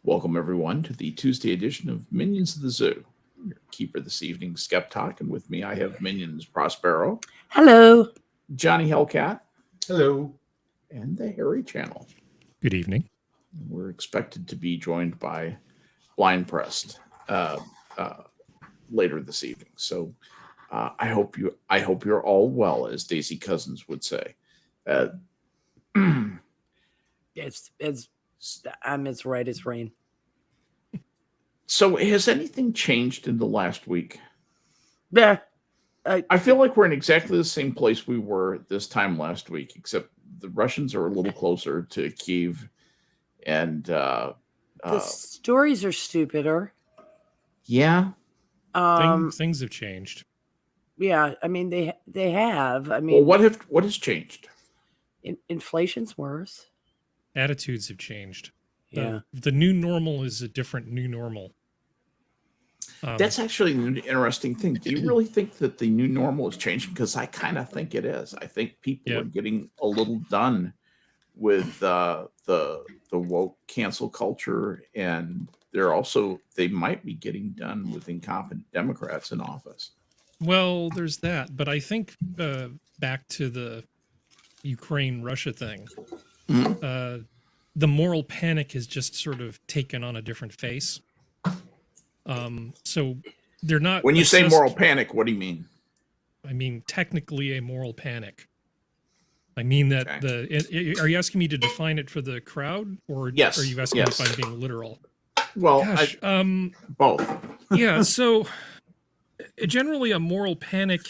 Welcome, everyone, to the Tuesday edition of Minions of the Zoo. I'm your keeper this evening, Skep, Tock, and with me I have Minions Prospero. Hello. Johnny Hellcat. Hello. And the Harry Channel. Good evening. We're expected to be joined by Blind Pressed later this evening. So I hope you're all well, as Daisy Cousins would say. It's right as rain. So has anything changed in the last week? Yeah. I feel like we're in exactly the same place we were this time last week, except the Russians are a little closer to Kyiv, and the stories are stupider. Yeah. Things have changed. Yeah, I mean they have. I mean, well, what has changed? Inflation's worse. Attitudes have changed. Yeah. The new normal is a different new normal. That's actually an interesting thing. Do you really think that the new normal is changing? Because I kind of think it is. I think people are getting a little done with the woke cancel culture, and they might be getting done with incompetent Democrats in office. Well, there's that, but I think back to the Ukraine-Russia thing, the moral panic has just sort of taken on a different face. So they're not. When you say moral panic, what do you mean? I mean technically a moral panic. I mean that are you asking me to define it for the crowd, or yes, are you asking me if I'm being literal? Well, gosh, both. Yeah, so generally a moral panic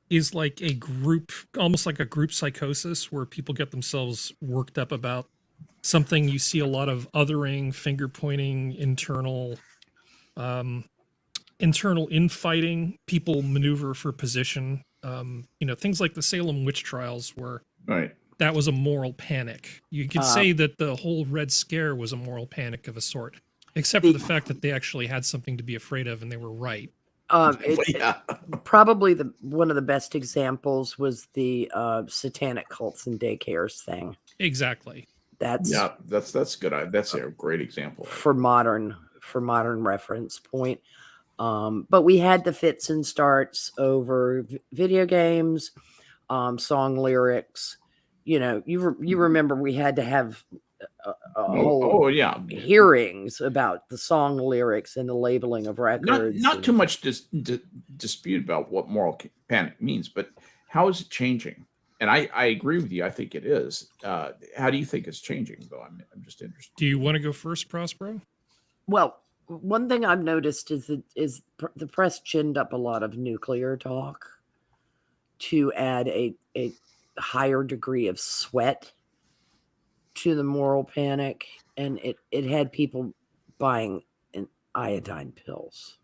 is like a group, almost like a group psychosis, where people get themselves worked up about something. You see a lot of othering, finger pointing, internal infighting. People maneuver for position. Things like the Salem witch trials, where that was a moral panic. You could say that the whole Red Scare was a moral panic of a sort, except for the fact that they actually had something to be afraid of, and they were right. Probably one of the best examples was the satanic cults and daycares thing. Exactly. That's good. That's a great example for modern reference point. But we had the fits and starts over video games, song lyrics. You remember we had to have whole hearings about the song lyrics and the labeling of records. Not too much dispute about what moral panic means, but how is it changing? And I agree with you. I think it is. How do you think it's changing, though? I'm just interested. Do you want to go first, Prospero? Well, one thing I've noticed is the press ginned up a lot of nuclear talk to add a higher degree of sweat to the moral panic, and it had people buying iodine pills.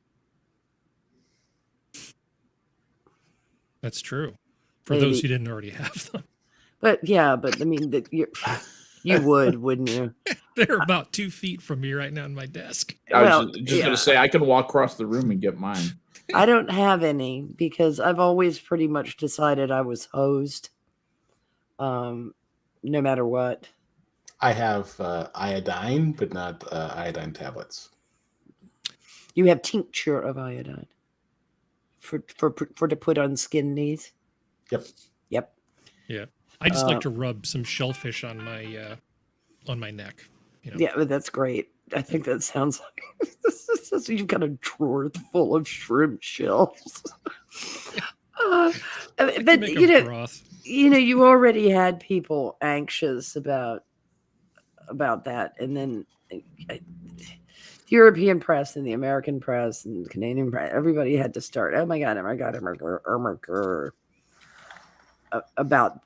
That's true. For those who didn't already have them. But I mean, you would, wouldn't you? They're about 2 feet from me right now on my desk. I was just going to say, I can walk across the room and get mine. I don't have any because I've always pretty much decided I was hosed, no matter what. I have iodine, but not iodine tablets. You have tincture of iodine for to put on skin knees. Yep. Yeah. I just like to rub some shellfish on my neck. Yeah, but that's great. I think that sounds like you've got a drawer full of shrimp shells. But you already had people anxious about that, and then the European press and the American press and Canadian press, everybody had to start. Oh my god! About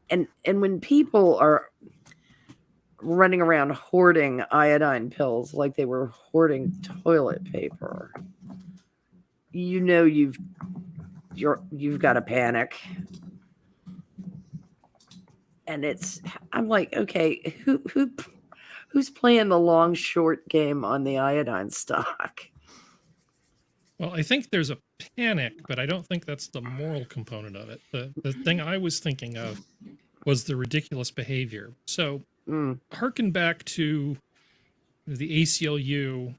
and when people are running around hoarding iodine pills like they were hoarding toilet paper, you've got to panic. And I'm like, okay, who's playing the long short game on the iodine stock? Well, I think there's a panic, but I don't think that's the moral component of it. The thing I was thinking of was the ridiculous behavior. So harken back to the ACLU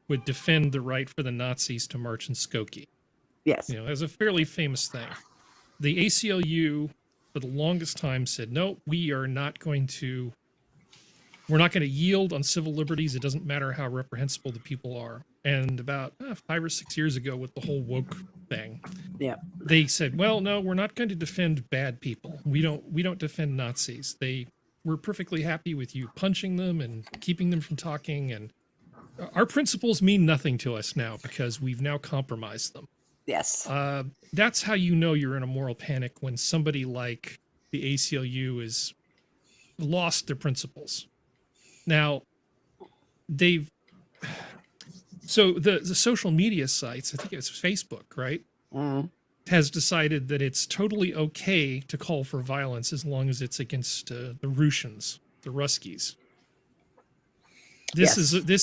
would defend the right for the Nazis to march in Skokie. Yes. As a fairly famous thing. The ACLU, for the longest time, said, no, we're not going to yield on civil liberties. It doesn't matter how reprehensible the people are. And about 5 or 6 years ago with the whole woke thing, they said, well, no, we're not going to defend bad people. We don't defend Nazis. We're perfectly happy with you punching them and keeping them from talking. And our principles mean nothing to us now because we've now compromised them. Yes. That's how you know you're in a moral panic, when somebody like the ACLU has lost their principles. Now, so the social media sites, I think it's Facebook, right? Has decided that it's totally okay to call for violence as long as it's against the Russians, the Ruskies. This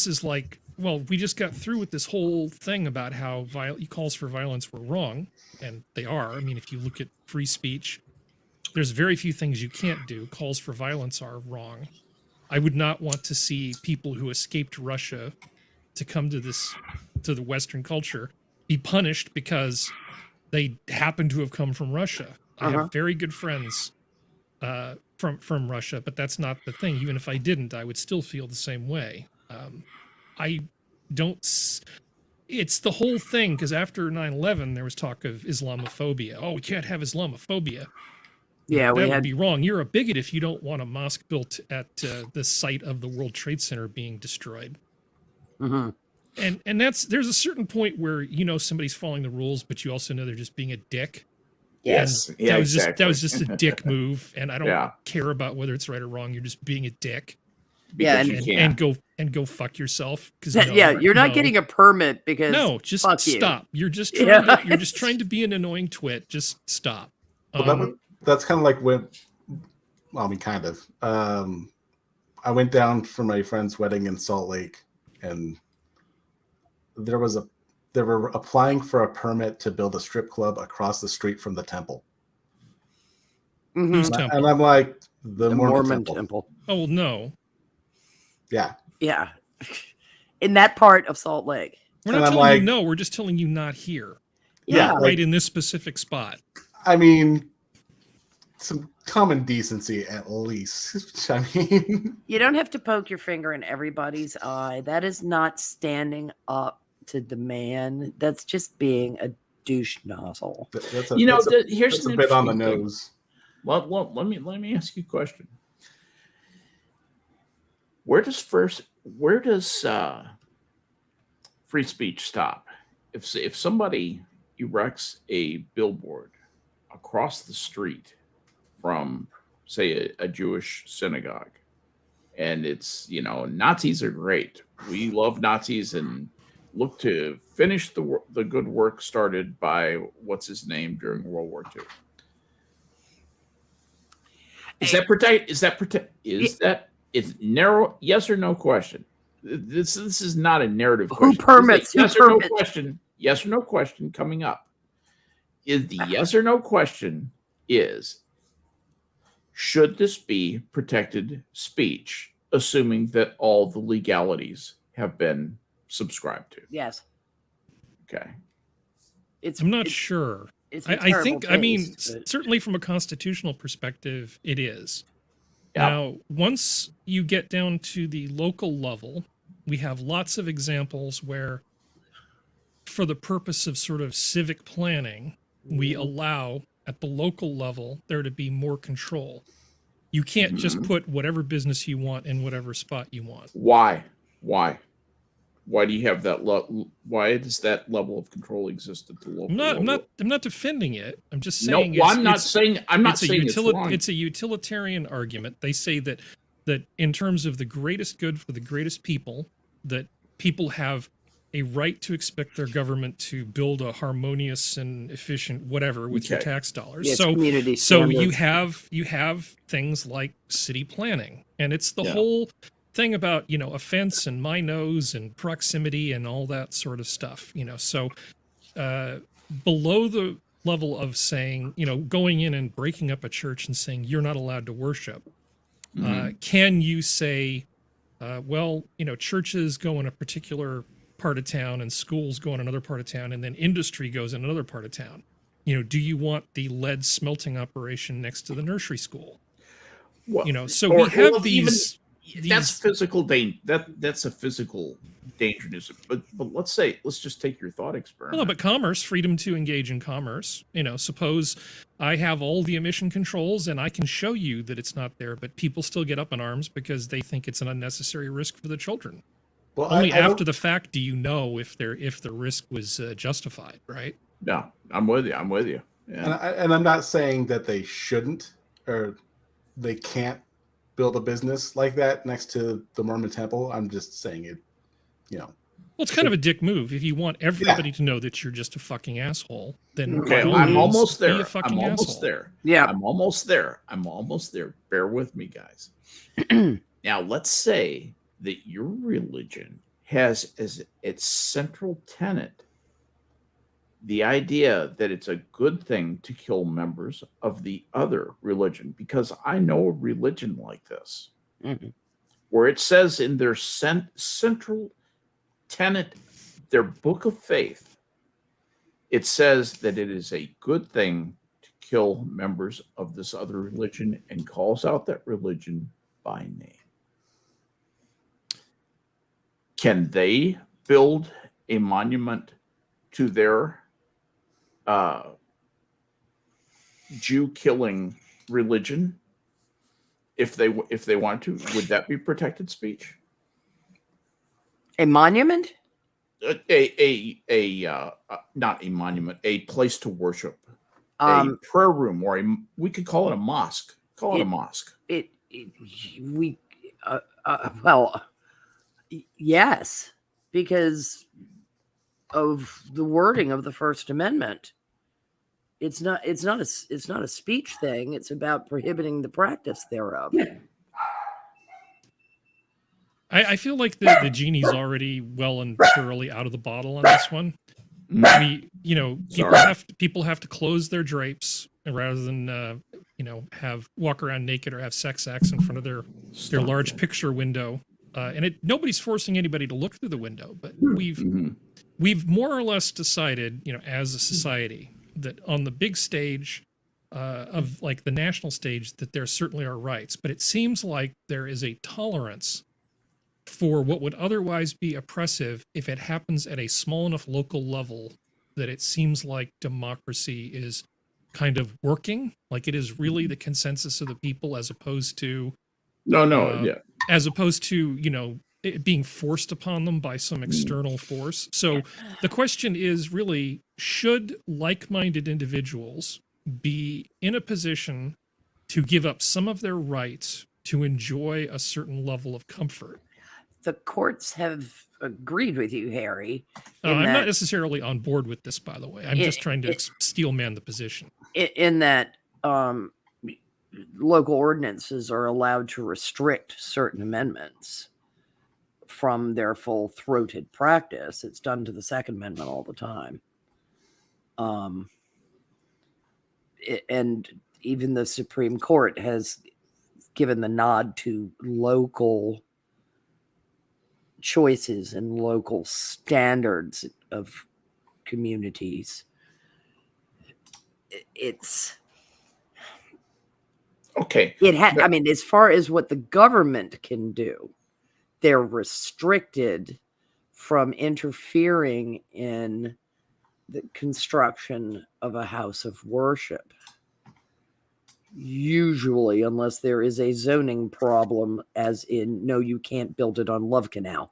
is like, well, we just got through with this whole thing about how calls for violence were wrong, and they are. I mean, if you look at free speech, there's very few things you can't do. Calls for violence are wrong. I would not want to see people who escaped Russia to come to the Western culture be punished because they happen to have come from Russia. I have very good friends from Russia, but that's not the thing. Even if I didn't, I would still feel the same way. It's the whole thing, because after 9/11, there was talk of Islamophobia. Oh, we can't have Islamophobia. Yeah, that would be wrong. You're a bigot if you don't want a mosque built at the site of the World Trade Center being destroyed. And there's a certain point where somebody's following the rules, but you also know they're just being a dick. Yes, and that was just a dick move, and I don't care about whether it's right or wrong. You're just being a dick. And go fuck yourself. You're not getting a permit because just fuck stop. You. You're just you're just trying to be an annoying twit. Just stop. Well, that's kind of like when, well, I mean, kind of. I went down for my friend's wedding in Salt Lake, and they were applying for a permit to build a strip club across the street from the temple. Whose temple? And I'm like, the Mormon temple. Oh no. Yeah. In that part of Salt Lake. We're not telling you no, we're just telling you not here. Yeah. Right in this specific spot. I mean, some common decency at least. I mean, you don't have to poke your finger in everybody's eye. That is not standing up to the man. That's just being a douche nozzle. Here's a bit on the nose. Well, let me ask you a question. Where does free speech stop? If somebody erects a billboard across the street from, say, a Jewish synagogue, and it's, Nazis are great. We love Nazis and look to finish the good work started by what's his name during World War II. It's narrow, yes or no question. This is not a narrative question. Who permits? Yes or no question. Yes or no question coming up. Is the yes or no question is, should this be protected speech, assuming that all the legalities have been subscribed to? Yes. Okay. I'm not sure. I think, certainly from a constitutional perspective, it is. Yep. Now, once you get down to the local level, we have lots of examples where, for the purpose of sort of civic planning, we allow at the local level there to be more control. You can't just put whatever business you want in whatever spot you want. Why do you have that? Why does that level of control exist at the local level? I'm not defending it. I'm just saying. No, I'm not saying it's wrong. It's a utilitarian argument. They say that in terms of the greatest good for the greatest people, that people have a right to expect their government to build a harmonious and efficient whatever with your tax dollars. Yes, so you have things like city planning, and it's the whole thing about offense and my nose and proximity and all that sort of stuff. So below the level of saying, going in and breaking up a church and saying you're not allowed to worship, can you say well, churches go in a particular part of town and schools go in another part of town, and then industry goes in another part of town. Do you want the lead smelting operation next to the nursery school? Well, so we have these. That's physical danger. That's a physical dangerousness. But let's just take your thought experiment. No, but commerce, freedom to engage in commerce. Suppose I have all the emission controls and I can show you that it's not there, but people still get up in arms because they think it's an unnecessary risk for the children. Well, only after the fact do you know if the risk was justified, right? Yeah, I'm with you. Yeah. And I'm not saying that they shouldn't or they can't build a business like that next to the Mormon temple. I'm just saying it, Well, it's kind of a dick move. If you want everybody to know that you're just a fucking asshole, then I'm almost there. I'm almost there. Yeah, I'm almost there. Bear with me, guys. Now, let's say that your religion has as its central tenet the idea that it's a good thing to kill members of the other religion, because I know a religion like this, where it says in their central tenet, their book of faith, it says that it is a good thing to kill members of this other religion and calls out that religion by name. Can they build a monument to their Jew killing religion if they want to? Would that be protected speech? A monument? Not a monument, a place to worship, a prayer room, or we could call it a mosque. Well, yes, because of the wording of the First Amendment. It's not a speech thing. It's about prohibiting the practice thereof. I feel like the genie's already well and thoroughly out of the bottle on this one. People have to close their drapes rather than walk around naked or have sex acts in front of their large picture window. And nobody's forcing anybody to look through the window, but we've more or less decided, as a society, that on the big stage of like the national stage, that there certainly are rights, but it seems like there is a tolerance for what would otherwise be oppressive if it happens at a small enough local level that it seems like democracy is kind of working, like it is really the consensus of the people as opposed to as opposed to it being forced upon them by some external force. So the question is really, should like-minded individuals be in a position to give up some of their rights to enjoy a certain level of comfort? The courts have agreed with you, Harry. I'm not necessarily on board with this, by the way. I'm just trying to steel man the position. In that local ordinances are allowed to restrict certain amendments from their full-throated practice. It's done to the Second Amendment all the time. And even the Supreme Court has given the nod to local choices and local standards of communities. It's okay. I mean, as far as what the government can do, they're restricted from interfering in the construction of a house of worship. Usually, unless there is a zoning problem, as in, no, you can't build it on Love Canal.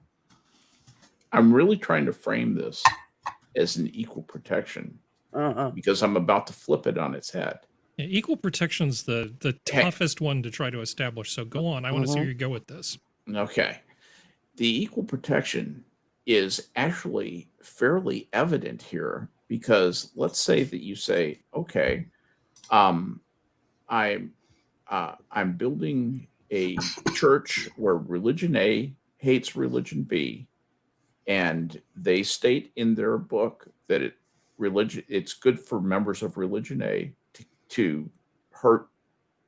I'm really trying to frame this as an equal protection because I'm about to flip it on its head. Yeah, equal protection's the toughest one to try to establish. So go on. I want to see where you go with this. Okay. The equal protection is actually fairly evident here because let's say that you say, okay, I'm building a church where religion A hates religion B, and they state in their book that it's good for members of religion A to hurt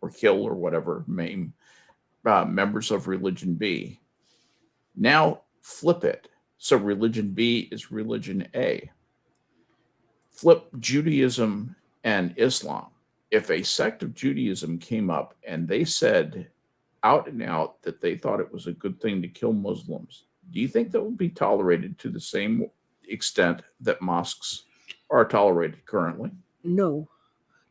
or kill or whatever, maim members of religion B. Now flip it. So religion B is religion A. Flip Judaism and Islam. If a sect of Judaism came up and they said out and out that they thought it was a good thing to kill Muslims, do you think that would be tolerated to the same extent that mosques are tolerated currently? No,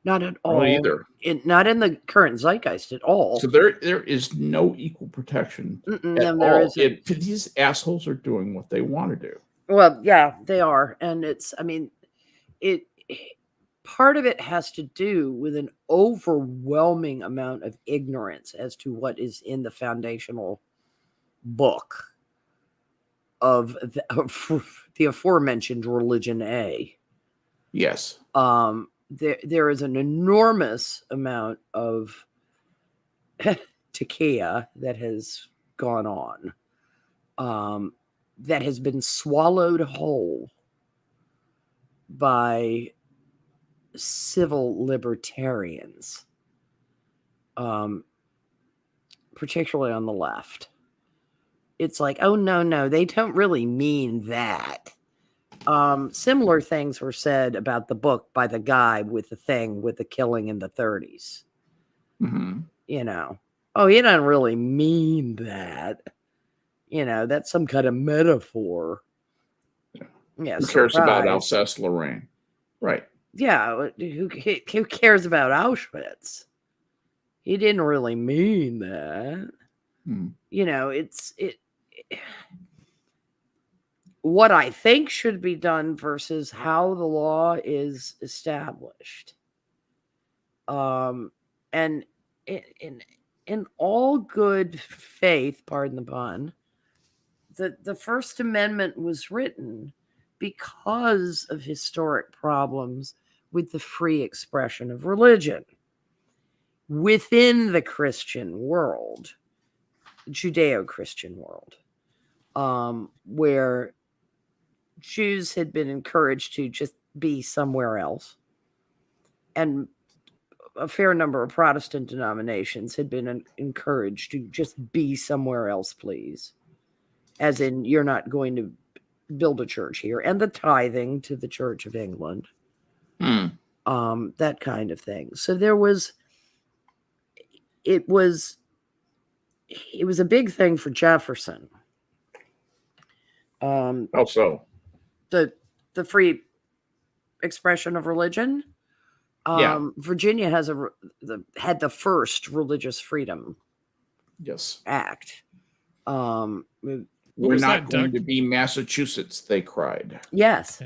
not at all. Not either. Not in the current zeitgeist at all. So there is no equal protection at all. These assholes are doing what they want to do. Well, yeah, they are. And it's, I mean, part of it has to do with an overwhelming amount of ignorance as to what is in the foundational book of the aforementioned religion A. Yes. There is an enormous amount of tequila that has gone on, that has been swallowed whole by civil libertarians, particularly on the left. It's like, oh, no, they don't really mean that. Similar things were said about the book by the guy with the thing with the killing in the 30s. Mm-hmm. You know, oh, he doesn't really mean that. You know, that's some kind of metaphor. Yeah. Who cares about Alsace-Lorraine? Right. Yeah. Who cares about Auschwitz? He didn't really mean that. You know, what I think should be done versus how the law is established. And in all good faith, pardon the pun, the First Amendment was written because of historic problems with the free expression of religion within the Christian world, Judeo-Christian world, where Jews had been encouraged to just be somewhere else, and a fair number of Protestant denominations had been encouraged to just be somewhere else, please. As in, you're not going to build a church here, and the tithing to the Church of England, that kind of thing. So it was a big thing for Jefferson. How so? The free expression of religion. Virginia had the first Religious Freedom Act. We're not going to be Massachusetts, they cried. Yes.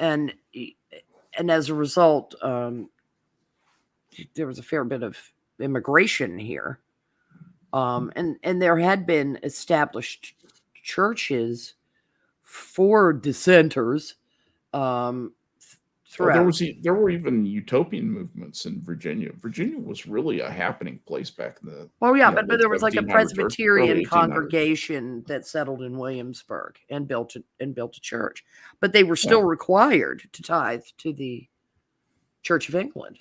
And as a result, there was a fair bit of immigration here. And there had been established churches for dissenters throughout. There were even utopian movements in Virginia. Virginia was really a happening place back in the. Well, yeah, but there was like a Presbyterian congregation that settled in Williamsburg and built a church, but they were still required to tithe to the Church of England,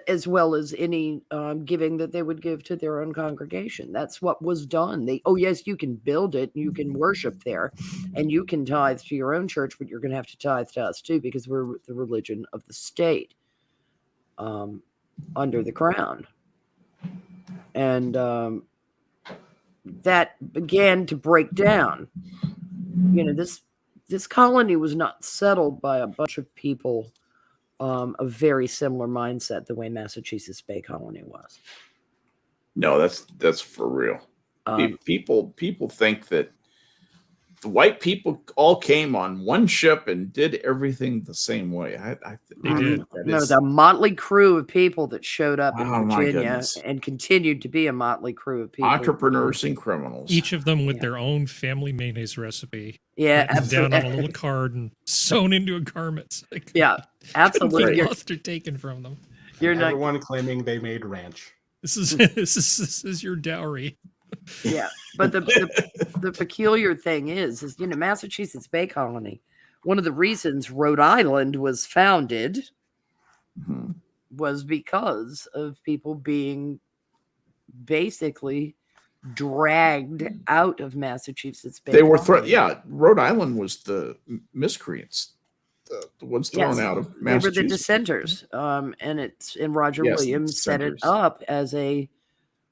as well as any giving that they would give to their own congregation. That's what was done. Yes, you can build it, you can worship there, and you can tithe to your own church, but you're going to have to tithe to us too, because we're the religion of the state, under the crown. And that began to break down. You know, this colony was not settled by a bunch of people of very similar mindset the way Massachusetts Bay Colony was. No, that's for real. People think that the white people all came on one ship and did everything the same way. They did. No, the motley crew of people that showed up in Virginia and continued to be a motley crew of people. Entrepreneurs and criminals. Each of them with their own family mayonnaise recipe. Yeah, absolutely. Down on a little card and sewn into a garment. Like, yeah, absolutely. Lost or taken from them. Everyone claiming they made ranch. This is your dowry. Yeah, but the peculiar thing is Massachusetts Bay Colony. One of the reasons Rhode Island was founded was because of people being basically dragged out of Massachusetts Bay. They were Colony. Rhode Island was the miscreants, the ones thrown out of Massachusetts. They were the dissenters, and Roger Williams set it up as a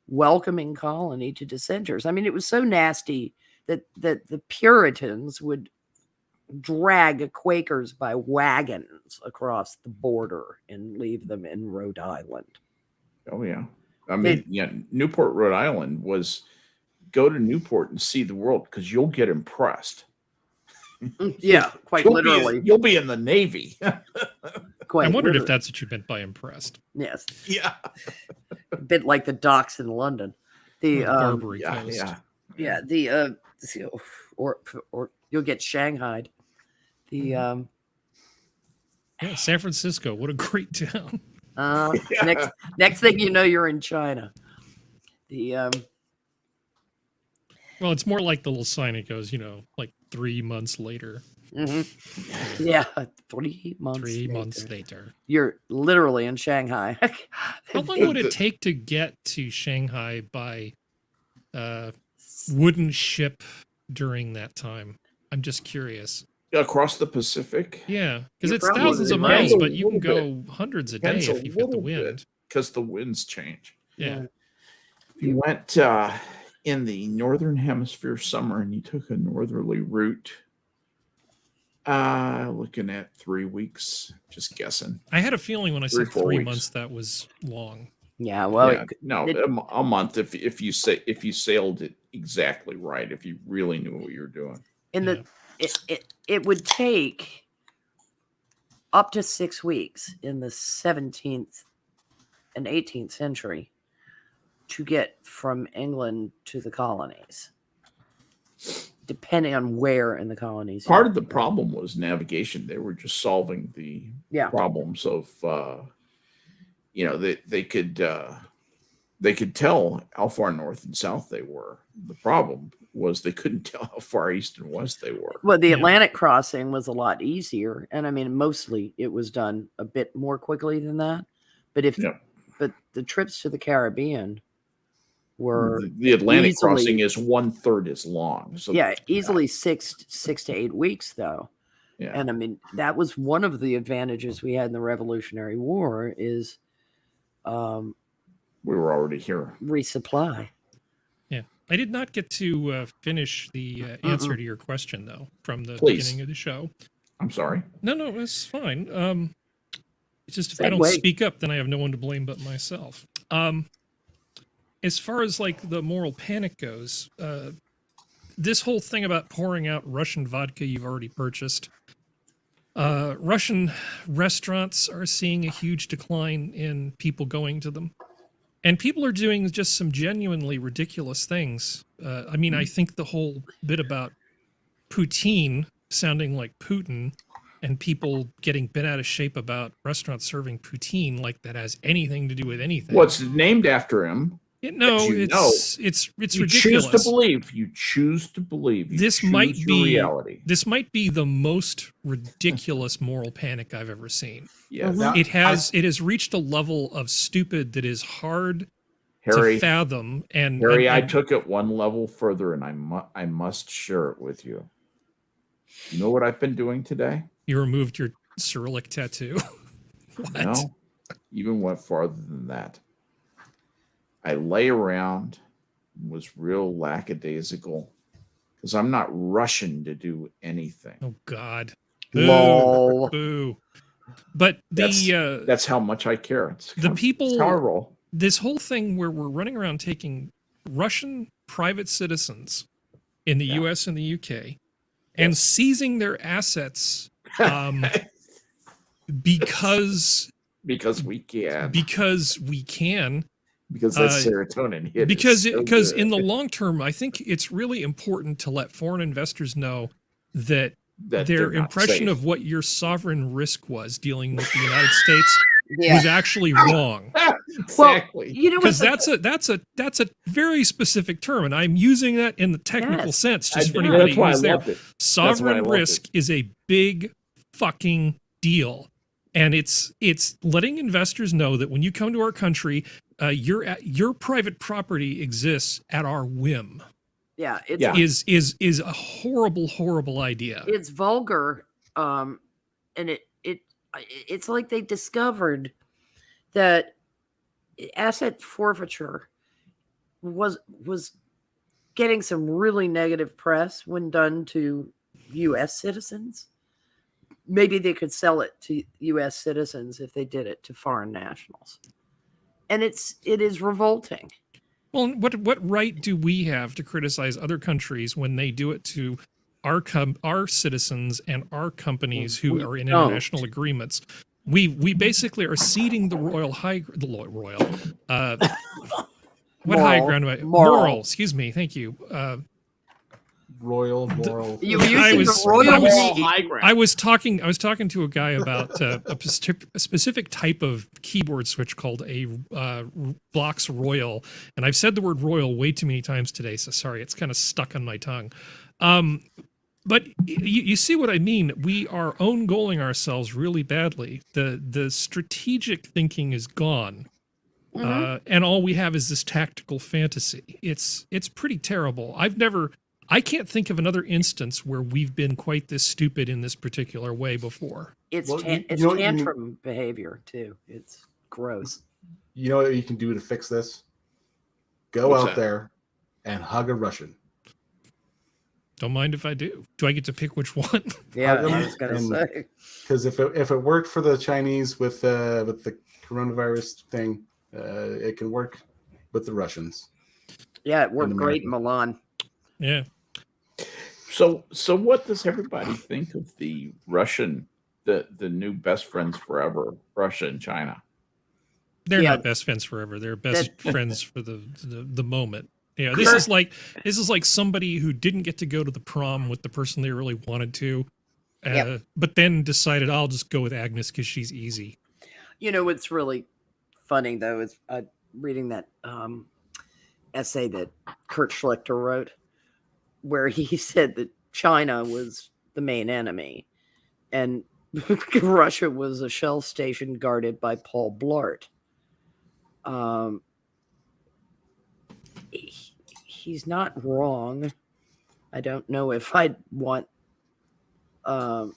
welcoming colony to dissenters. I mean, it was so nasty that the Puritans would drag Quakers by wagons across the border and leave them in Rhode Island. Oh yeah, I mean, Newport, Rhode Island was go to Newport and see the world because you'll get impressed. Yeah, quite literally. You'll be in the Navy. I wondered if that's what you meant by impressed. Yes. Yeah. A bit like the docks in London. The Barbary Coast. Yeah. Or you'll get shanghaied. The San Francisco. What a great town. Next thing you know, you're in China. Well, it's more like the little sign. It goes, like 3 months later. Mm-hmm. Yeah, 3 months. 3 months later. You're literally in Shanghai. How long would it take to get to Shanghai by wooden ship during that time? I'm just curious. Across the Pacific? Yeah, because it's thousands of miles, but you can go hundreds a day if you've got the wind. Because the winds change. Yeah. If you went in the northern hemisphere summer and you took a northerly route, looking at 3 weeks, just guessing. I had a feeling when I said 3 months that was long. Yeah, well, a month if you sailed it exactly right, if you really knew what you're doing. It would take up to 6 weeks in the 17th and 18th century to get from England to the colonies, depending on where in the colonies. Part of the problem was navigation. They were just solving the problems of, they could tell how far north and south they were. The problem was they couldn't tell how far east and west they were. Well, the Atlantic crossing was a lot easier, and I mean, mostly it was done a bit more quickly than that. But but the trips to the Caribbean were the Atlantic crossing is 1/3 as long. So easily 6 to 8 weeks though. Yeah, and I mean that was one of the advantages we had in the Revolutionary War is we were already here. Resupply. Yeah, I did not get to finish the answer to your question though from the beginning of the show. I'm sorry. No, it's fine. It's just if I don't speak up, then I have no one to blame but myself. As far as like the moral panic goes, this whole thing about pouring out Russian vodka you've already purchased, Russian restaurants are seeing a huge decline in people going to them. And people are doing just some genuinely ridiculous things. I mean, I think the whole bit about poutine sounding like Putin and people getting bent out of shape about restaurants serving poutine like that has anything to do with anything. Well, it's named after him. It's ridiculous. You choose to believe. This might be reality. This might be the most ridiculous moral panic I've ever seen. Yes. It has reached a level of stupid that is hard to fathom. And Harry, I took it one level further, and I must share it with you. You know what I've been doing today? You removed your Cyrillic tattoo. What? No, even went farther than that. I lay around, was real lackadaisical, because I'm not rushing to do anything. Oh God! Lol. Boo. But that's how much I care. People. How I roll. This whole thing where we're running around taking Russian private citizens in the U.S. and the UK and seizing their assets because we can. Because that's serotonin hit. Because in the long term, I think it's really important to let foreign investors know that their impression of what your sovereign risk was dealing with the United States was actually wrong. Exactly. Well, because that's a very specific term, and I'm using that in the technical sense just for anybody who's there. Sovereign risk is a big fucking deal. And it's letting investors know that when you come to our country, your private property exists at our whim. Yeah, is a horrible idea. It's vulgar, and it's like they discovered that asset forfeiture was getting some really negative press when done to U.S. citizens. Maybe they could sell it to U.S. citizens if they did it to foreign nationals, and it is revolting. Well, what right do we have to criticize other countries when they do it to our citizens and our companies who are in international agreements? We basically are ceding the moral. Excuse me, thank you. Royal moral. I was talking to a guy about a specific type of keyboard switch called a Blox Royal, and I've said the word royal way too many times today, so sorry, it's kind of stuck on my tongue. But you see what I mean? We are own-goaling ourselves really badly. The strategic thinking is gone. And all we have is this tactical fantasy. It's pretty terrible. I can't think of another instance where we've been quite this stupid in this particular way before. It's tantrum behavior too. It's gross. You know what you can do to fix this? Go out there and hug a Russian. Don't mind if I do. Do I get to pick which one? Yeah, I was gonna say. Because if it worked for the Chinese with the coronavirus thing, it can work with the Russians. Yeah, it worked great in Milan. Yeah. So what does everybody think of the Russian, the new best friends forever, Russia and China? They're not best friends forever. They're best friends for the moment. Yeah, this is like somebody who didn't get to go to the prom with the person they really wanted to, but then decided I'll just go with Agnes because she's easy. You know what's really funny though is reading that essay that Kurt Schlichter wrote, where he said that China was the main enemy, and Russia was a shell station guarded by Paul Blart. He's not wrong. I don't know if I'd want old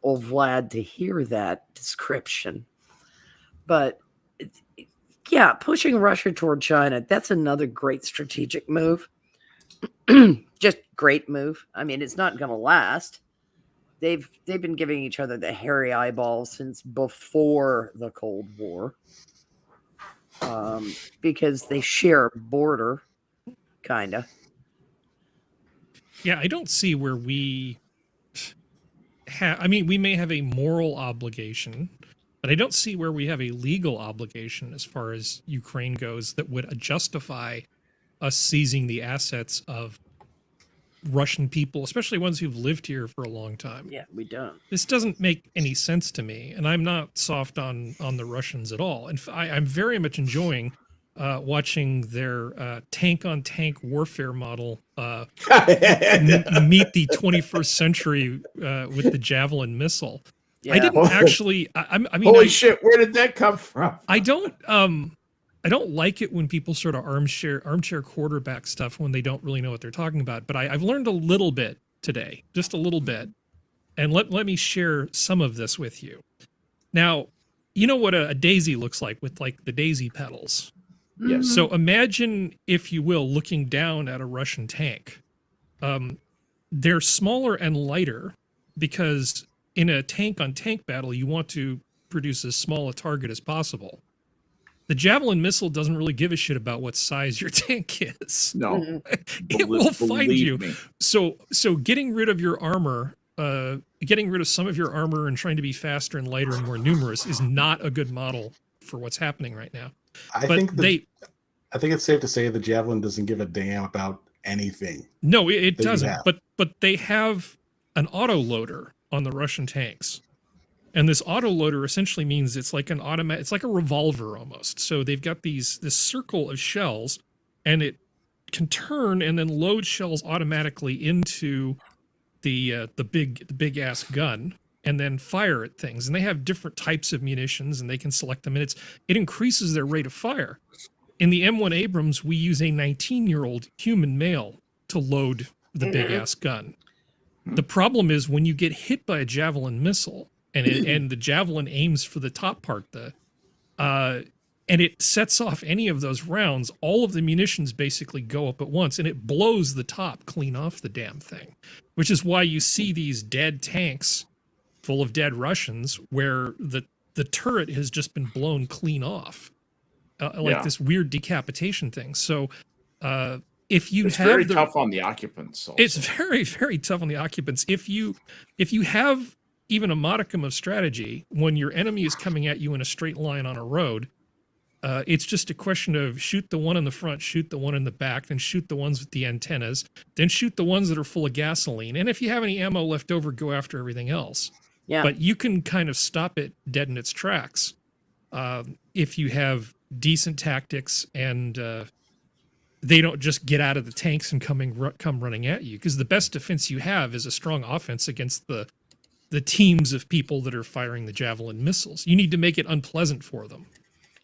Vlad to hear that description. But yeah, pushing Russia toward China, that's another great strategic move. Just great move. I mean, it's not going to last. They've been giving each other the hairy eyeballs since before the Cold War. Because they share a border, kind of. Yeah, I don't see where we have... I mean, we may have a moral obligation, but I don't see where we have a legal obligation as far as Ukraine goes that would justify us seizing the assets of Russian people, especially ones who've lived here for a long time. Yeah, we don't. This doesn't make any sense to me, and I'm not soft on the Russians at all. And I'm very much enjoying watching their tank-on-tank warfare model meet the 21st century with the Javelin missile. Yeah. I didn't actually. I mean, holy shit! Where did that come from? I don't like it when people sort of armchair quarterback stuff when they don't really know what they're talking about. But I've learned a little bit today, just a little bit, and let me share some of this with you. Now, you know what a daisy looks like with like the daisy petals. Yes. So imagine, if you will, looking down at a Russian tank. They're smaller and lighter because in a tank-on-tank battle, you want to produce as small a target as possible. The Javelin missile doesn't really give a shit about what size your tank is. No. It will find you. So getting rid of your armor, getting rid of some of your armor and trying to be faster and lighter and more numerous is not a good model for what's happening right now. I think it's safe to say the Javelin doesn't give a damn about anything. No, it doesn't. But they have an autoloader on the Russian tanks. And this autoloader essentially means it's like it's like a revolver almost. So they've got this circle of shells, and it can turn and then load shells automatically into the big ass gun. and then fire at things. And they have different types of munitions, and they can select them, and it increases their rate of fire. In the M1 Abrams, we use a 19-year-old human male to load the big-ass gun. The problem is when you get hit by a javelin missile, and the javelin aims for the top part, and it sets off any of those rounds, all of the munitions basically go up at once, and it blows the top clean off the damn thing, which is why you see these dead tanks full of dead Russians where the turret has just been blown clean off, like this weird decapitation thing. So if you it's have very tough on the occupants. Also. It's very, very tough on the occupants. If you have even a modicum of strategy, when your enemy is coming at you in a straight line on a road, it's just a question of shoot the one in the front, shoot the one in the back, then shoot the ones with the antennas, then shoot the ones that are full of gasoline. And if you have any ammo left over, go after everything else. Yeah. But you can kind of stop it dead in its tracks if you have decent tactics and they don't just get out of the tanks and come running at you. Because the best defense you have is a strong offense against the teams of people that are firing the javelin missiles. You need to make it unpleasant for them.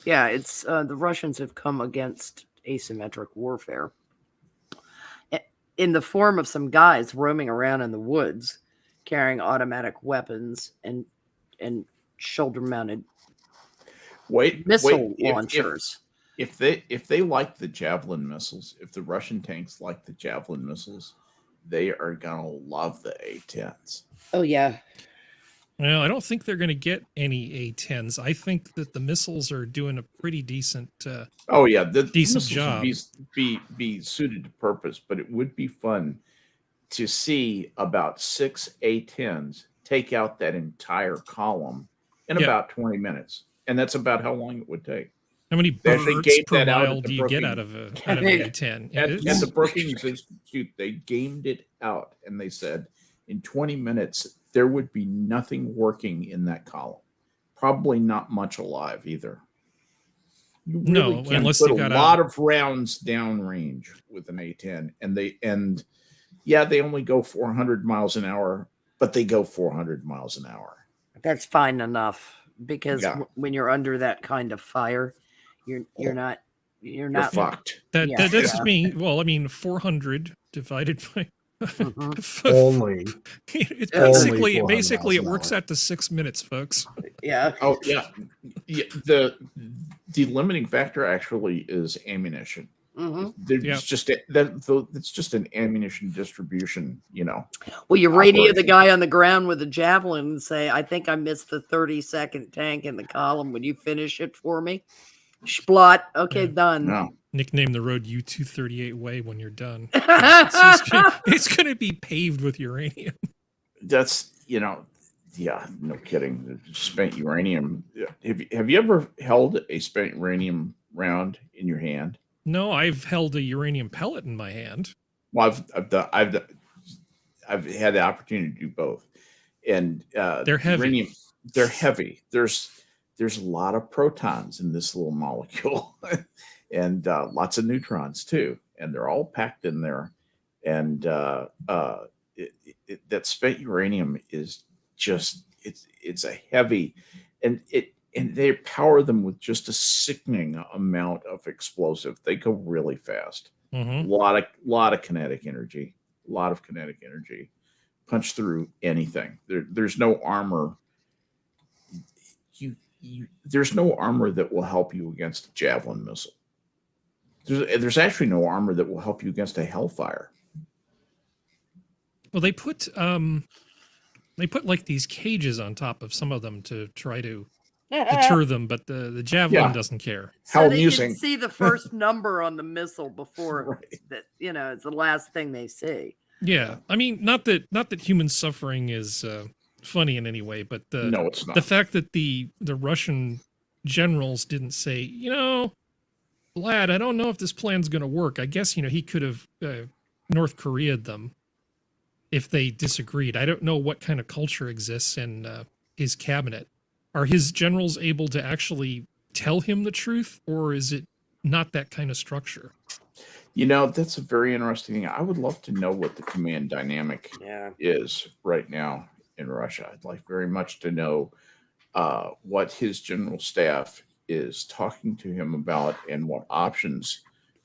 Yeah, it's the Russians have come against asymmetric warfare in the form of some guys roaming around in the woods carrying automatic weapons and shoulder-mounted missile launchers. If they like the javelin missiles, if the Russian tanks like the javelin missiles, they are gonna love the A-10s. Oh yeah. Well, I don't think they're going to get any A-10s. I think that the missiles are doing a pretty decent. The decent job. Be suited to purpose, but it would be fun to see about 6 A-10s take out that entire column in about 20 minutes, and that's about how long it would take. How many birds per mile do you get out of an A-10? At the Brookings Institute, they gamed it out, and they said in 20 minutes there would be nothing working in that column. Probably not much alive either. You really can unless put you got a lot of rounds downrange with an A-10, and they only go 400 miles an hour, but they go 400 miles an hour. That's fine enough because when you're under that kind of fire, you're not fucked. That doesn't mean 400 divided by only. It's basically it works out to 6 minutes, folks. Yeah. Oh yeah. The limiting factor actually is ammunition. It's just an ammunition distribution, Well, you radio the guy on the ground with a javelin and say, "I think I missed the 30-second tank in the column. Would you finish it for me?" Splot. Okay, done. No. Nickname the road U-238 Way when you're done. It's going to be paved with uranium. That's, no kidding. Spent uranium. Have you ever held a spent uranium round in your hand? No, I've held a uranium pellet in my hand. Well, I've had the opportunity to do both, and they're heavy. Uranium, they're heavy. There's a lot of protons in this little molecule, and lots of neutrons too, and they're all packed in there. And that spent uranium is just it's a heavy, and they power them with just a sickening amount of explosive. They go really fast. A lot of kinetic energy. Punch through anything. There's no armor. There's no armor that will help you against a javelin missile. There's actually no armor that will help you against a Hellfire. Well, they put like these cages on top of some of them to try to deter them, but the javelin doesn't care. How amusing! They can see the first number on the missile before that. It's the last thing they see. Yeah, I mean, not that human suffering is funny in any way, but no, it's not. The fact that the Russian generals didn't say, Vlad, I don't know if this plan's going to work. I guess he could have North Korea'd them if they disagreed. I don't know what kind of culture exists in his cabinet. Are his generals able to actually tell him the truth, or is it not that kind of structure? That's a very interesting thing. I would love to know what the command dynamic is right now in Russia. I'd like very much to know what his general staff is talking to him about and what options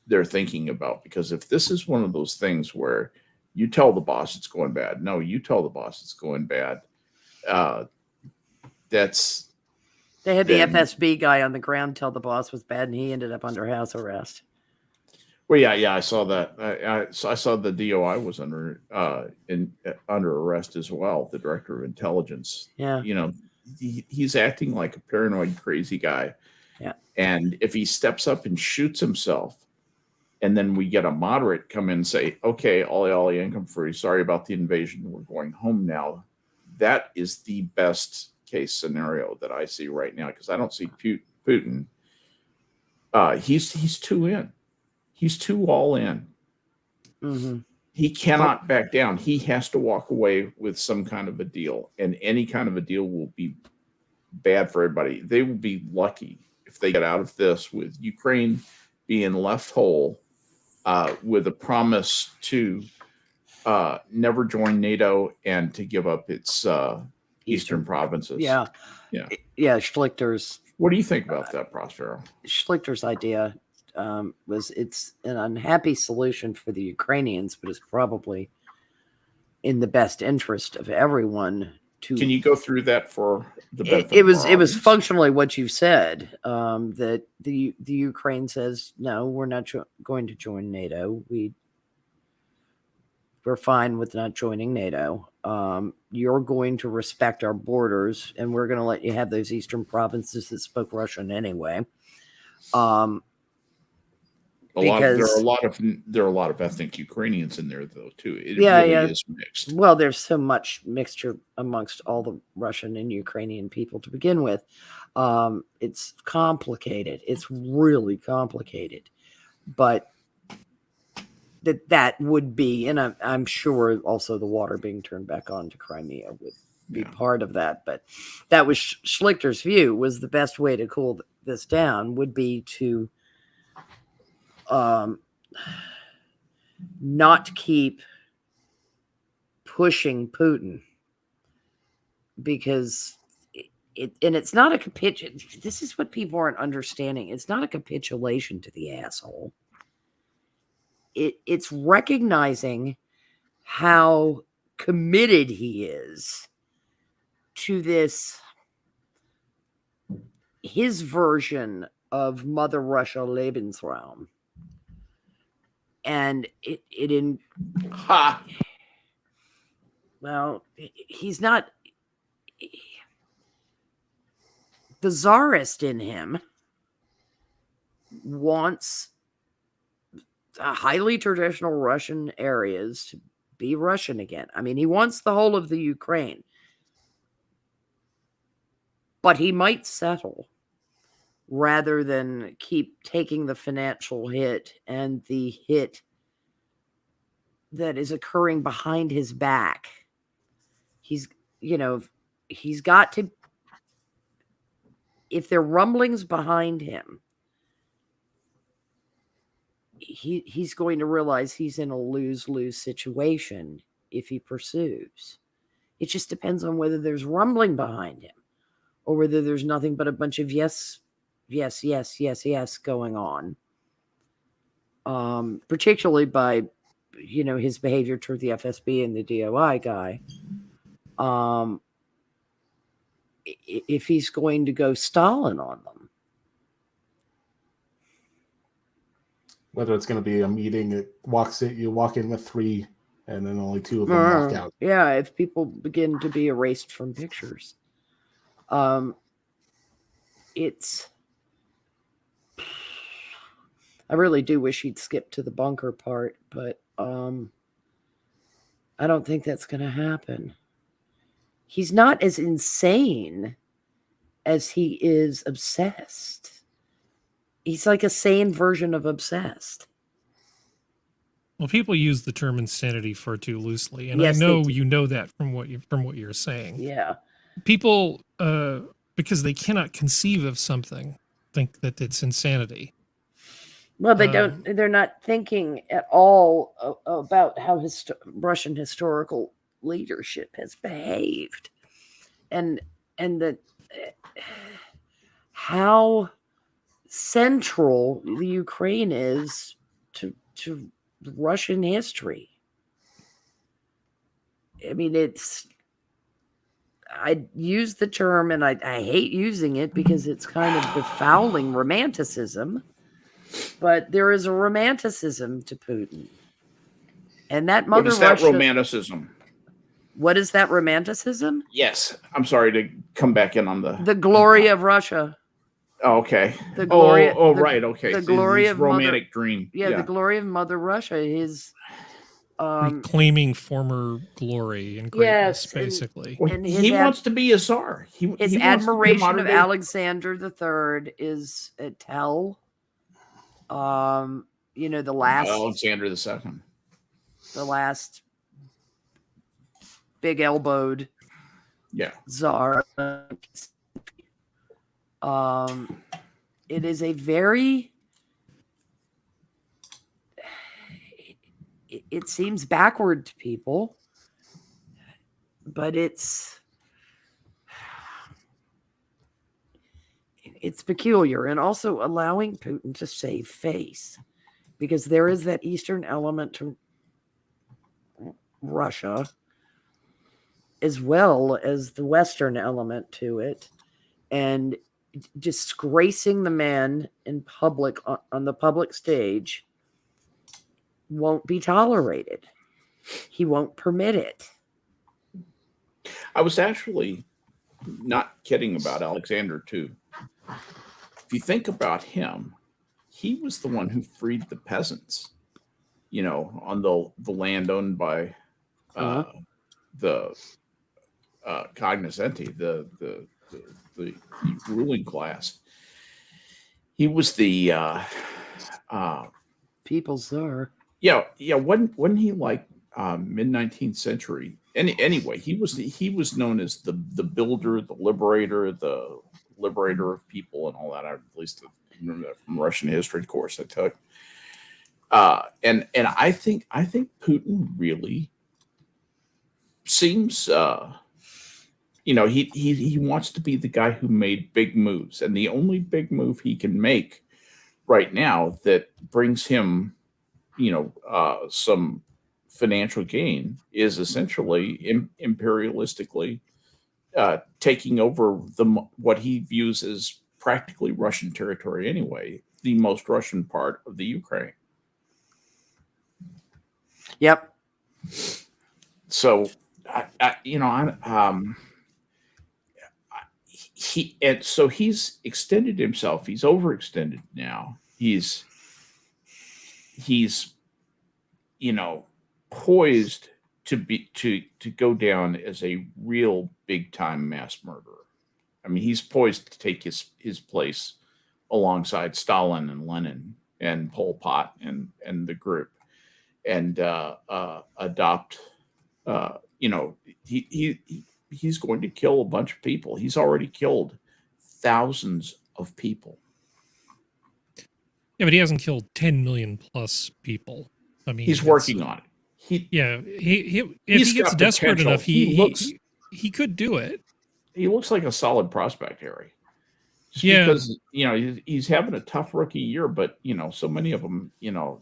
they're thinking about. Because if this is one of those things where you tell the boss it's going bad, no, you tell the boss it's going bad, that's... They had the FSB guy on the ground tell the boss was bad, and he ended up under house arrest. Well, yeah, I saw that. I saw the DOI was under arrest as well. The director of intelligence. Yeah, he's acting like a paranoid, crazy guy. Yeah, and if he steps up and shoots himself, and then we get a moderate come in and say, "Okay, ollie income free. Sorry about the invasion. We're going home now." That is the best case scenario that I see right now, because I don't see Putin. He's too in. He's too all in. mm-hmm. He cannot back down. He has to walk away with some kind of a deal, and any kind of a deal will be bad for everybody. They will be lucky if they get out of this with Ukraine being left whole, with a promise to never join NATO and to give up its eastern provinces. Yeah. Schlichter's. What do you think about that, Prospero? Schlichter's idea was it's an unhappy solution for the Ukrainians, but it's probably in the best interest of everyone. Can you go through that for the benefit? It was functionally what you said, that the Ukraine says, no, we're not going to join NATO. We're fine with not joining NATO. You're going to respect our borders, and we're going to let you have those eastern provinces that spoke Russian anyway. There are a lot of ethnic Ukrainians in there, though, too. It really is mixed. Well, there's so much mixture amongst all the Russian and Ukrainian people to begin with. It's complicated. It's really complicated. But that would be, and I'm sure also the water being turned back on to Crimea would be part of that. But that was Schlichter's view, was the best way to cool this down would be to not keep pushing Putin, because it's not a capitulation. This is what people aren't understanding. It's not a capitulation to the asshole. It's recognizing how committed he is to this, his version of Mother Russia Lebensraum. And well, he's not, the czarist in him wants highly traditional Russian areas to be Russian again. I mean, he wants the whole of the Ukraine, but he might settle rather than keep taking the financial hit and the hit that is occurring behind his back. He's got to, if there are rumblings behind him, he's going to realize he's in a lose-lose situation if he pursues. It just depends on whether there's rumbling behind him or whether there's nothing but a bunch of yes going on. Particularly by, his behavior toward the FSB and the DOI guy. If he's going to go Stalin on them. Whether it's going to be a meeting that you walk in with 3 and then only 2 of them walk out. Yeah, if people begin to be erased from pictures. I really do wish he'd skip to the bunker part, but I don't think that's going to happen. He's not as insane as he is obsessed. He's like a sane version of obsessed. Well, people use the term insanity far too loosely, and yes, I know you know that from what you're saying. Yeah, people because they cannot conceive of something think that it's insanity. Well, they don't. They're not thinking at all about how Russian historical leadership has behaved, and that how central the Ukraine is to Russian history. I mean, I use the term, and I hate using it because it's kind of befouling romanticism, but there is a romanticism to Putin. And that Mother Russia... What is that romanticism? What is that romanticism? Yes. I'm sorry to come back in on the glory of Russia. Oh, okay. The glory, right. Okay. The glory of romantic Mother, dream. Yeah, the glory of Mother Russia. His reclaiming former glory and greatness, basically. And he wants to be a czar. His admiration of Alexander III is at tell. You know, the last Alexander II. The last big elbowed czar. It is a very, it seems backward to people, but it's peculiar, and also allowing Putin to save face, because there is that Eastern element to Russia as well as the Western element to it, and disgracing the man in public on the public stage won't be tolerated. He won't permit it. I was actually not kidding about Alexander too. If you think about him, he was the one who freed the peasants, you know, on the land owned by the cognoscenti, the ruling class. He was the people's czar. Yeah. Wasn't he like mid-19th century? Anyway, he was known as the builder, the liberator of people, and all that. I at least remember that from Russian history course I took. And I think Putin really seems you know, he wants to be the guy who made big moves, and the only big move he can make right now that brings him, you know, some financial gain is essentially imperialistically taking over what he views as practically Russian territory anyway, the most Russian part of the Ukraine. Yep. So, he's extended himself. He's overextended now. He's you know, poised to go down as a real big time mass murderer. I mean, he's poised to take his place alongside Stalin and Lenin and Pol Pot and the group, and adopt. You know, he's going to kill a bunch of people. He's already killed thousands of people. Yeah, but he hasn't killed 10 million plus people. I mean, he's working on it. If he gets desperate enough, he could do it. He looks like a solid prospect, Harry. Because, you know, he's having a tough rookie year, but, you know, so many of them, you know,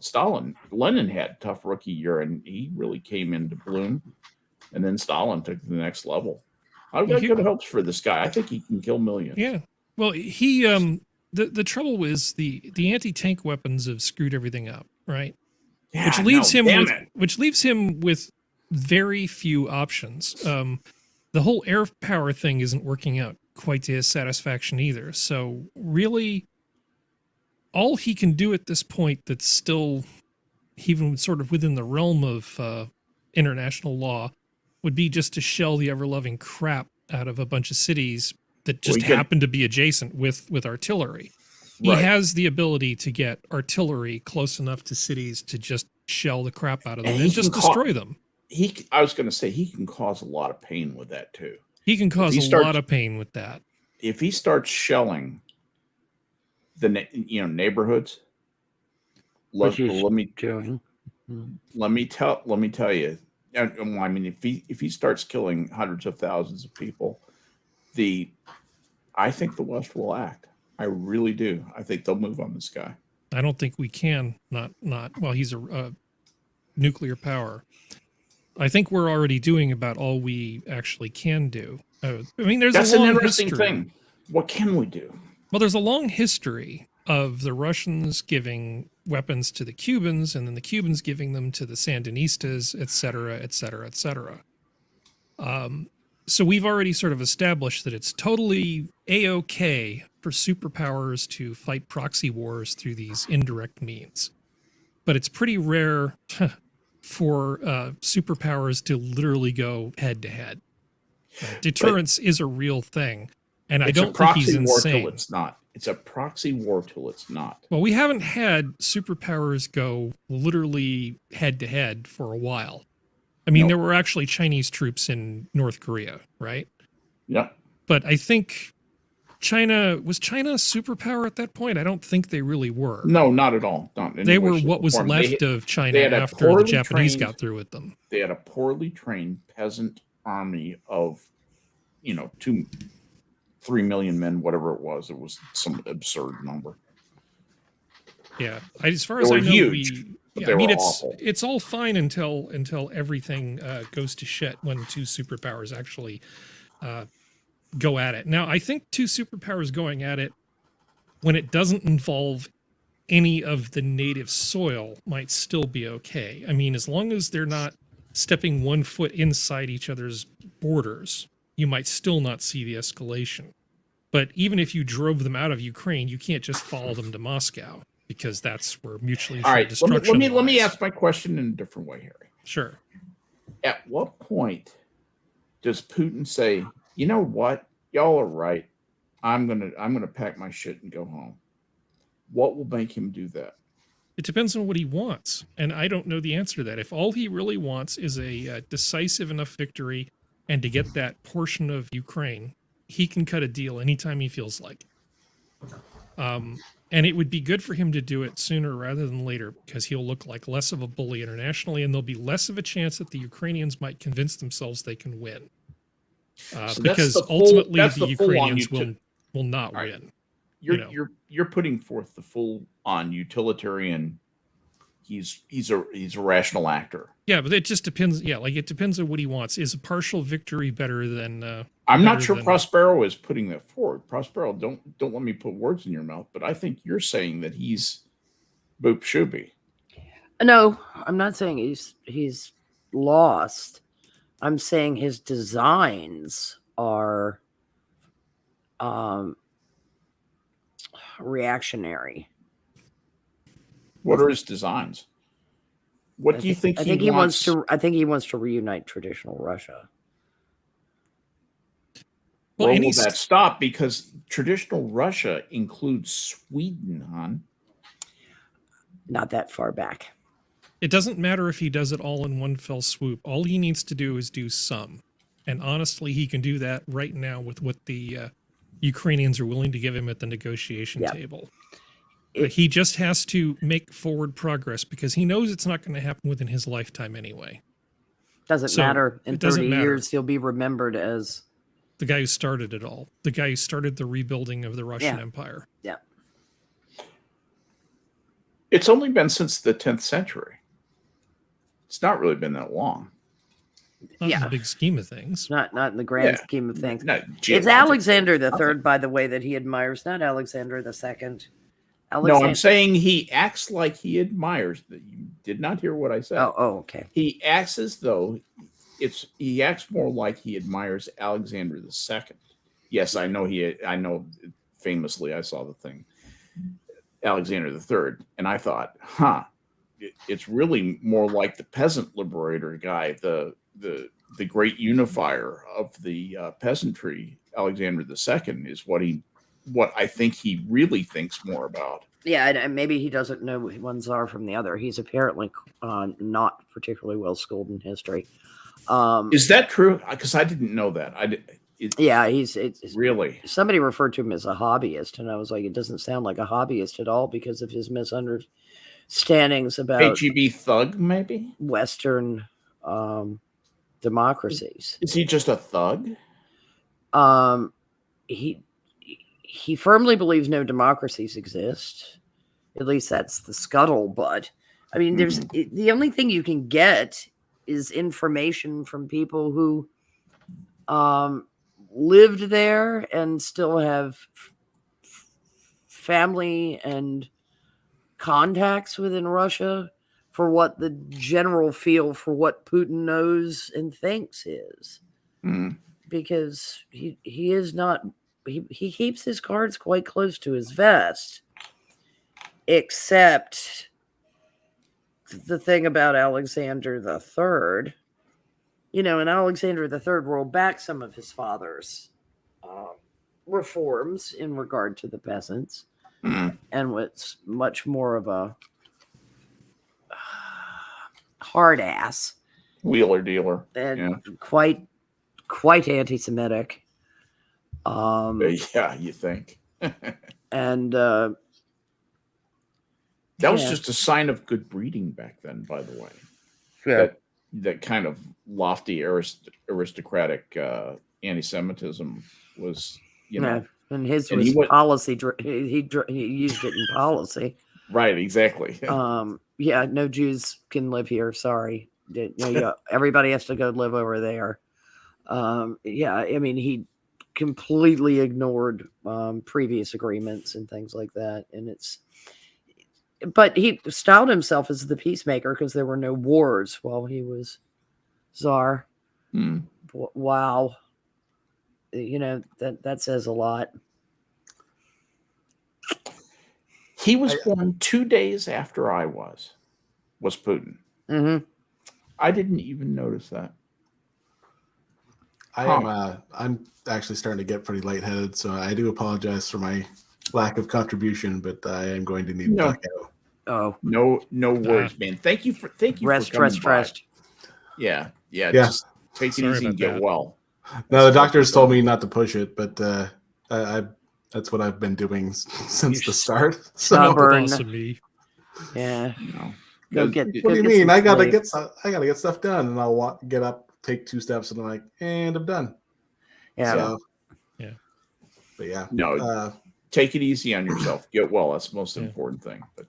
Lenin had a tough rookie year, and he really came into bloom, and then Stalin took to the next level. I've got good hopes for this guy. I think he can kill millions. Yeah. Well, he the trouble is the anti-tank weapons have screwed everything up, right? Yeah, which leaves him with very few options. The whole air power thing isn't working out quite to his satisfaction either. So really, all he can do at this point that's still even sort of within the realm of international law would be just to shell the ever-loving crap out of a bunch of cities that just happen to be adjacent with artillery. He has the ability to get artillery close enough to cities to just shell the crap out of them and just destroy them. I was going to say, he can cause a lot of pain with that too. He can cause a lot of pain with that. If he starts shelling the neighborhoods, let me tell you, I mean, if he starts killing hundreds of thousands of people, I think the West will act. I really do. I think they'll move on this guy. I don't think we can not. Well, he's a nuclear power. I think we're already doing about all we actually can do. I mean, that's an interesting thing. What can we do? Well, there's a long history of the Russians giving weapons to the Cubans, and then the Cubans giving them to the Sandinistas, et cetera, et cetera, et cetera. So we've already sort of established that it's totally A-OK for superpowers to fight proxy wars through these indirect means. But it's pretty rare for superpowers to literally go head-to-head. Deterrence is a real thing, and I don't think he's insane. Till it's not. It's a proxy war till it's not. Well, we haven't had superpowers go literally head-to-head for a while. I mean, there were actually Chinese troops in North Korea, right? Yeah. But I think was China a superpower at that point? I don't think they really were. No, not at all. They were what was left of China after the Japanese got through with them. They had a poorly trained peasant army of, 3 million men, whatever it was. It was some absurd number. Yeah, as far as I know, huge. I mean, it's all fine until everything goes to shit when two superpowers actually go at it. Now, I think two superpowers going at it when it doesn't involve any of the native soil might still be okay. I mean, as long as they're not stepping 1 foot inside each other's borders, you might still not see the escalation. But even if you drove them out of Ukraine, you can't just follow them to Moscow, because that's where mutually assured destruction let me ask my question in a different way, Harry. Sure. At what point does Putin say, you know what, y'all are right, I'm gonna pack my shit and go home? What will make him do that? It depends on what he wants, and I don't know the answer to that. If all he really wants is a decisive enough victory and to get that portion of Ukraine, he can cut a deal anytime he feels like. And it would be good for him to do it sooner rather than later, because he'll look like less of a bully internationally, and there'll be less of a chance that the Ukrainians might convince themselves they can win. Because ultimately the Ukrainians will not win. You're putting forth the full on utilitarian. He's a rational actor. Yeah, but it just depends. Yeah, like it depends on what he wants. Is a partial victory better than? I'm not sure Prospero is putting that forward. Prospero, don't let me put words in your mouth, but I think you're saying that he's boop shooby. No, I'm not saying he's lost. I'm saying his designs are reactionary. What are his designs? What do you think he wants? I think he wants to reunite traditional Russia. Well, will that stop? Because traditional Russia includes Sweden, hon. Not that far back. It doesn't matter if he does it all in one fell swoop. All he needs to do is do some. And honestly, he can do that right now with what the Ukrainians are willing to give him at the negotiation table. He just has to make forward progress, because he knows it's not going to happen within his lifetime anyway. Doesn't matter. In 30 years, he'll be remembered as the guy who started it all. The guy who started the rebuilding of the Russian Empire. Yeah. It's only been since the 10th century. It's not really been that long. Not in the big scheme of things. Not in the grand scheme of things. It's Alexander the Third, by the way, that he admires, not Alexander the Second. No, I'm saying he acts like he admires. You did not hear what I said. Oh, okay. He acts as though he acts more like he admires Alexander the Second. Yes, I know famously I saw the thing, Alexander the Third, and I thought, it's really more like the peasant liberator guy, the great unifier of the peasantry. Alexander the Second is what I think he really thinks more about. Yeah, and maybe he doesn't know one czar from the other. He's apparently not particularly well schooled in history. Is that true? Because I didn't know that. It's really. Somebody referred to him as a hobbyist, and I was like, it doesn't sound like a hobbyist at all because of his misunderstandings about KGB thug, maybe Western democracies. Is he just a thug? He firmly believes no democracies exist. At least that's the scuttlebutt. I mean, the only thing you can get is information from people who lived there and still have family and contacts within Russia for what the general feel for what Putin knows and thinks is. Because he is not, he keeps his cards quite close to his vest, except the thing about Alexander the Third, and Alexander the Third rolled back some of his father's reforms in regard to the peasants, and was much more of a hard ass wheeler dealer, and quite anti-Semitic. Yeah, you think? And that was just a sign of good breeding back then, by the way. Yeah. That kind of lofty aristocratic anti-Semitism was, and his was policy. He used it in policy. Right, exactly. No Jews can live here. Sorry, everybody has to go live over there. I mean, he completely ignored previous agreements and things like that, but he styled himself as the peacemaker because there were no wars while he was czar. Wow, that says a lot. He was born 2 days after I was Putin. I didn't even notice that. I'm actually starting to get pretty lightheaded, so I do apologize for my lack of contribution, but I am going to need to duck out. Oh, no worries, man. Thank you for coming by. Yeah. Just take it easy and get well. No, the doctors told me not to push it, but that's what I've been doing since the start. Stubborn. Me. Yeah. What do you mean? I gotta get stuff done, and I'll get up, take 2 steps, and I'm like, and I'm done. Yeah. So, yeah. But yeah. No. Take it easy on yourself. Get well. That's the most important thing. But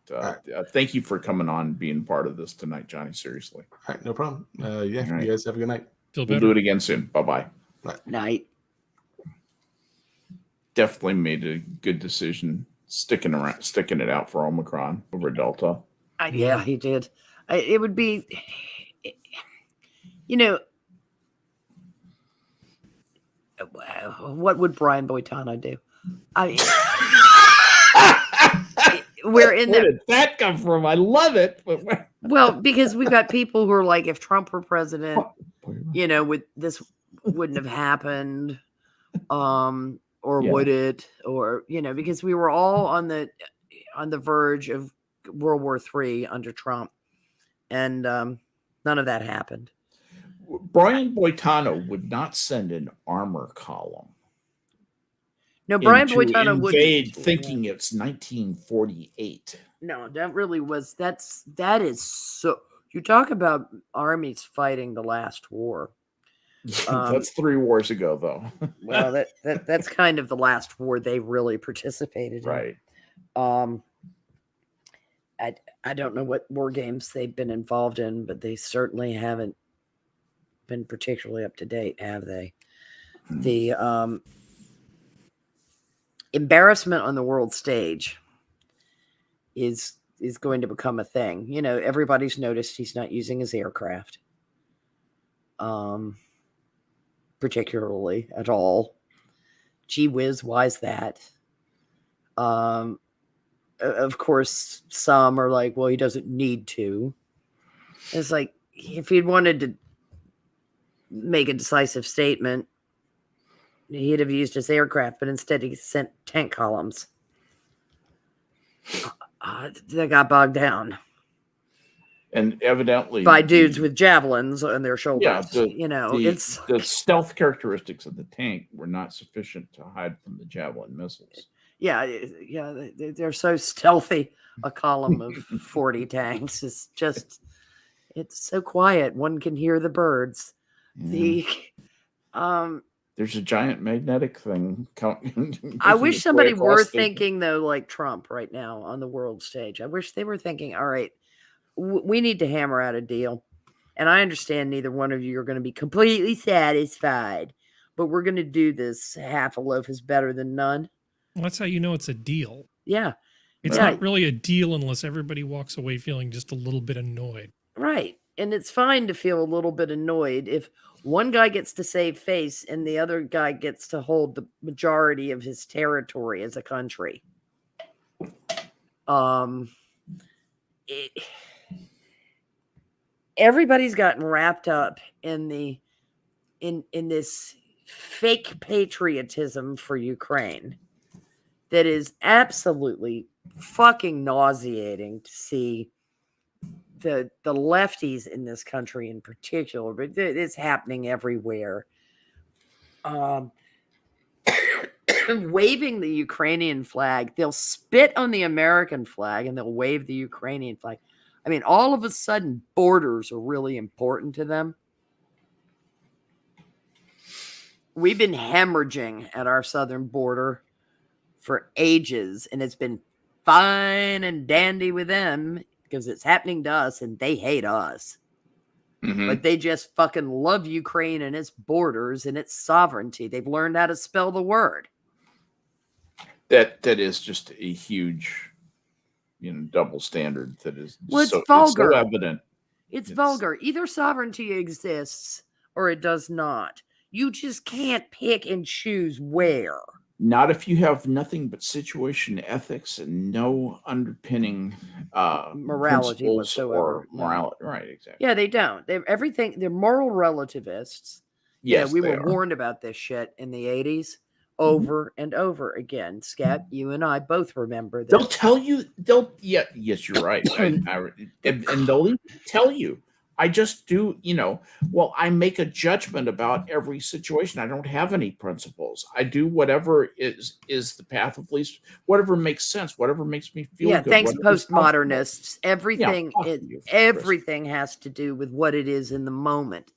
thank you for coming on and being part of this tonight, Johnny. Seriously. All right, no problem. You guys have a good night. Feel better. We'll do it again soon. Bye-bye. Night. Definitely made a good decision sticking it out for Omicron over Delta. Yeah, he did. It would be, what would Brian Boitano do? We're in Where did that come from? I love it. Well, because we've got people who are like, if Trump were president, this wouldn't have happened, would it? Or because we were all on the verge of World War III under Trump, and none of that happened. Brian Boitano would not send an armor column. No, Brian Boitano would invade thinking it's 1948. No, that is so. You talk about armies fighting the last war. That's 3 wars ago, though. Well, that's kind of the last war they really participated in. Right. I don't know what war games they've been involved in, but they certainly haven't been particularly up to date, have they? The embarrassment on the world stage is going to become a thing. Everybody's noticed he's not using his aircraft, particularly at all. Gee whiz, why is that? Of course, some are like, well, he doesn't need to. It's like, if he'd wanted to make a decisive statement, he'd have used his aircraft, but instead he sent tank columns. They got bogged down. And evidently by dudes with javelins on their shoulders. Yeah, it's the stealth characteristics of the tank were not sufficient to hide from the javelin missiles. Yeah, they're so stealthy. A column of 40 tanks is just, it's so quiet. One can hear the birds. The there's a giant magnetic thing. I wish somebody were the... thinking though, like Trump right now on the world stage. I wish they were thinking, all right, we need to hammer out a deal. And I understand neither one of you are going to be completely satisfied, but we're going to do this. Half a loaf is better than none. Well, that's how you know it's a deal. Yeah. It's not really a deal unless everybody walks away feeling just a little bit annoyed. Right. And it's fine to feel a little bit annoyed if one guy gets to save face and the other guy gets to hold the majority of his territory as a country. Everybody's gotten wrapped up in this fake patriotism for Ukraine that is absolutely fucking nauseating to see. The lefties in this country in particular, but it's happening everywhere. Waving the Ukrainian flag, they'll spit on the American flag and they'll wave the Ukrainian flag. I mean, all of a sudden, borders are really important to them. We've been hemorrhaging at our southern border for ages, and it's been fine and dandy with them because it's happening to us and they hate us. But they just fucking love Ukraine and its borders and its sovereignty. They've learned how to spell the word. That is just a huge, double standard that is vulgar. It's so evident. It's vulgar. Either sovereignty exists or it does not. You just can't pick and choose where. Not if you have nothing but situation ethics and no underpinning morality whatsoever. Or morality. Right, exactly. Yeah, they don't. They're moral relativists. Yes, we were warned about this shit in the 80s over and over again. Skep, you and I both remember this. They'll tell you. Yes, you're right. and they'll even tell you. I just do, I make a judgment about every situation. I don't have any principles. I do whatever is the path of least, whatever makes sense, whatever makes me feel good. Thanks, postmodernists. Everything has to do with what it is in the moment.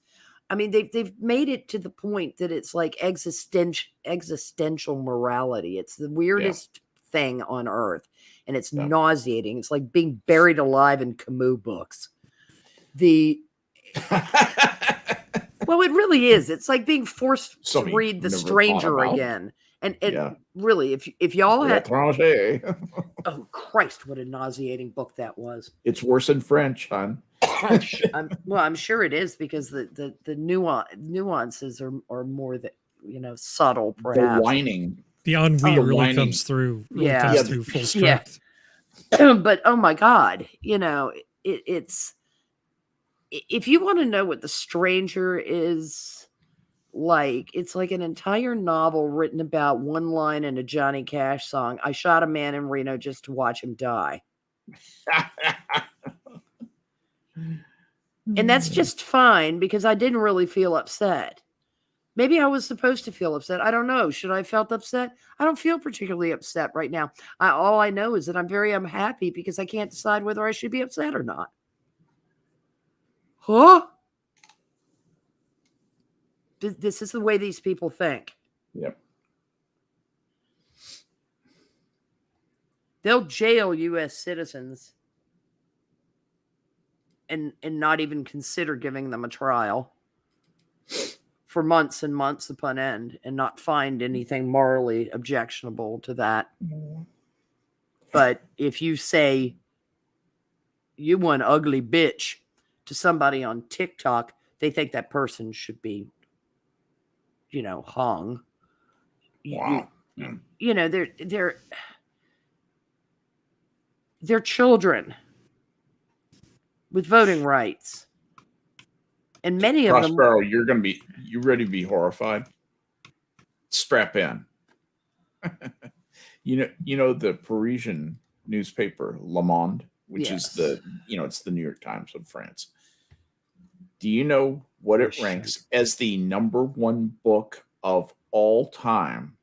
I mean, they've made it to the point that it's like existential morality. It's the weirdest thing on earth, and it's nauseating. It's like being buried alive in Camus books. Well, it really is. It's like being forced to read The Stranger again. And really, if y'all had... Oh, Christ, what a nauseating book that was. It's worse in French, hon. I'm sure it is because the nuances are more subtle, perhaps. The whining. The ennui really comes through. Comes through full strength. But, oh my God, it's... If you want to know what The Stranger is like, it's like an entire novel written about one line in a Johnny Cash song. I shot a man in Reno just to watch him die. And that's just fine because I didn't really feel upset. Maybe I was supposed to feel upset. I don't know. Should I have felt upset? I don't feel particularly upset right now. All I know is that I'm very unhappy because I can't decide whether I should be upset or not. Huh? This is the way these people think. Yep. They'll jail U.S. citizens and not even consider giving them a trial for months and months upon end and not find anything morally objectionable to that. But if you say you one ugly bitch to somebody on TikTok, they think that person should be, hung. Wow. They're children with voting rights. And many of them... Prospero, you ready to be horrified? Strap in. The Parisian newspaper, Le Monde, which is it's the New York Times of France. Do you know what it ranks as the #1 book of all time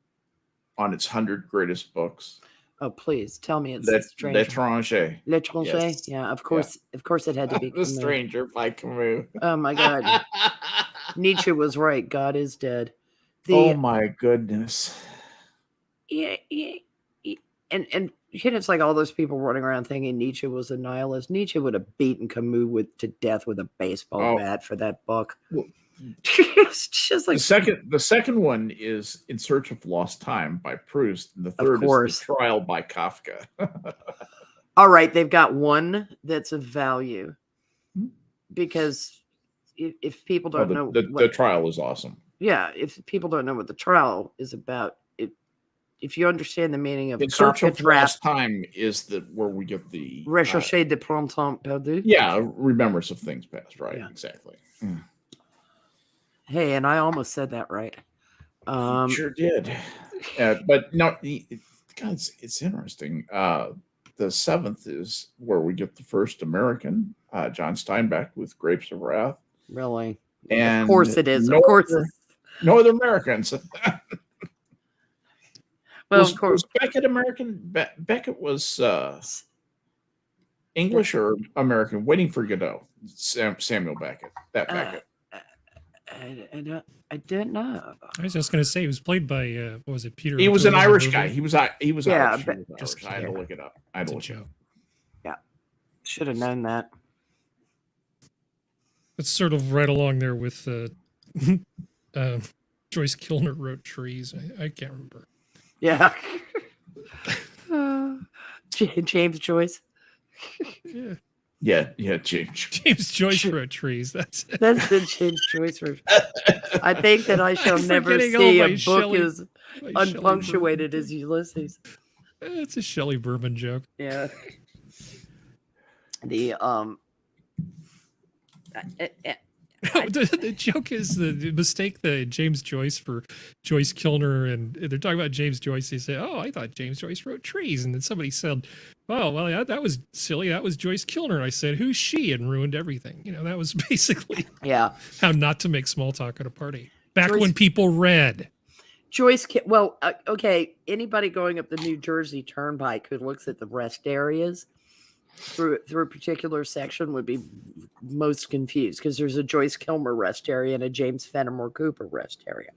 on its 100 greatest books? Oh, please tell me it's L'Étranger. L'Étranger? Yes. Yeah, of course. Yeah. Of course it had to be The Stranger by Camus. Oh my God. Nietzsche was right. God is dead. Oh my goodness. Yeah. And it's like all those people running around thinking Nietzsche was a nihilist. Nietzsche would have beaten Camus to death with a baseball bat for that book. Well, it's just like the second one is In Search of Lost Time by Proust. And the third is The Trial by Kafka. All right, they've got one that's of value because if people don't know the trial is awesome. Yeah, if people don't know what the trial is about, if you understand the meaning of In Search of Lost Time is where we get the Recherche de Printemps Perdu. Yeah, remembrance of things past, right? Yeah. Exactly. Mm. Hey, and I almost said that right. Sure did. But no, guys, it's interesting. The seventh is where we get the first American, John Steinbeck with Grapes of Wrath. Really? And of course it is. Of course. No other Americans. Well, of course. Was Beckett American? Beckett was English or American? Waiting for Godot. Samuel Beckett. Beckett. I didn't know. I was just going to say he was played by what was it, Peter? He was an Irish guy. He was Irish. Yeah, I had to look it up. Yeah, should have known that. It's sort of right along there with Joyce Kilner wrote Trees. I can't remember. Yeah. James Joyce. Yeah. James Joyce wrote Trees. That's the James Joyce version. I think that I shall never see a book as unpunctuated as Ulysses. It's a Shelley Berman joke. Yeah. The joke is the mistake the James Joyce for Joyce Kilner, and they're talking about James Joyce. They say, "Oh, I thought James Joyce wrote Trees," and then somebody said, "Oh, well, yeah, that was silly. That was Joyce Kilner." And I said, "Who's she?" and ruined everything. That was basically how not to make small talk at a party back when people read. Joyce, okay. Anybody going up the New Jersey Turnpike who looks at the rest areas through a particular section would be most confused because there's a Joyce Kilmer rest area and a James Fenimore Cooper rest area.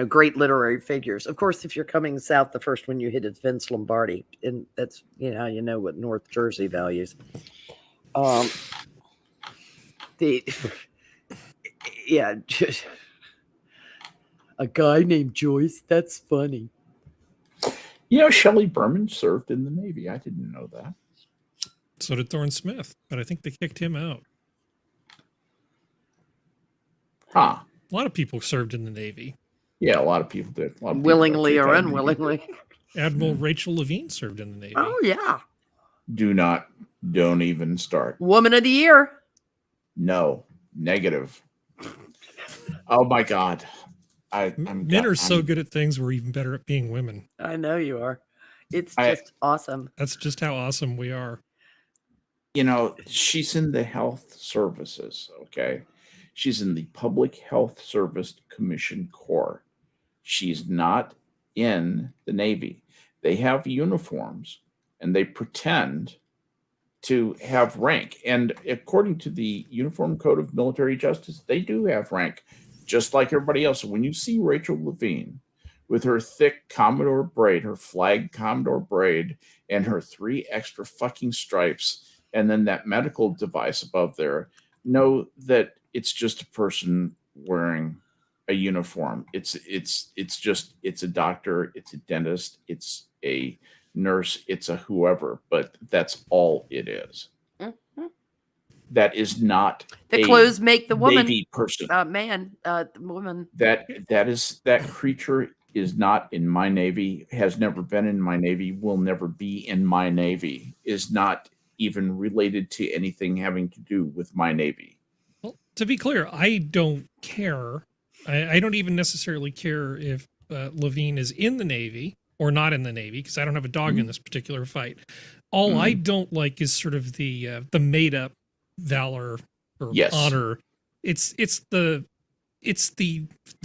Great literary figures. Of course, if you're coming south, the first one you hit is Vince Lombardi, and that's what North Jersey values. A guy named Joyce. That's funny. Shelley Berman served in the Navy. I didn't know that. So did Thorne Smith, but I think they kicked him out. Huh. A lot of people served in the Navy. Yeah, a lot of people did. Willingly or unwillingly. Admiral Rachel Levine served in the Navy. Oh, yeah. Don't even start. Woman of the Year. No, negative. Oh, my God. Men are so good at things, we're even better at being women. I know you are. It's just awesome. That's just how awesome we are. She's in the health services, okay? She's in the Public Health Service Commission Corps. She's not in the Navy. They have uniforms, and they pretend to have rank. And according to the Uniform Code of Military Justice, they do have rank, just like everybody else. When you see Rachel Levine with her thick Commodore braid, her flag Commodore braid, and her 3 extra fucking stripes, and then that medical device above there, know that it's just a person wearing a uniform. It's a doctor, it's a dentist, it's a nurse, it's a whoever, but that's all it is. Mm-hmm. That is not the clothes make the woman. Navy person. The woman. That creature is not in my Navy, has never been in my Navy, will never be in my Navy, is not even related to anything having to do with my Navy. Well, to be clear, I don't care. I don't even necessarily care if Levine is in the Navy or not in the Navy, because I don't have a dog in this particular fight. All I don't like is sort of the made up valor or honor. It's the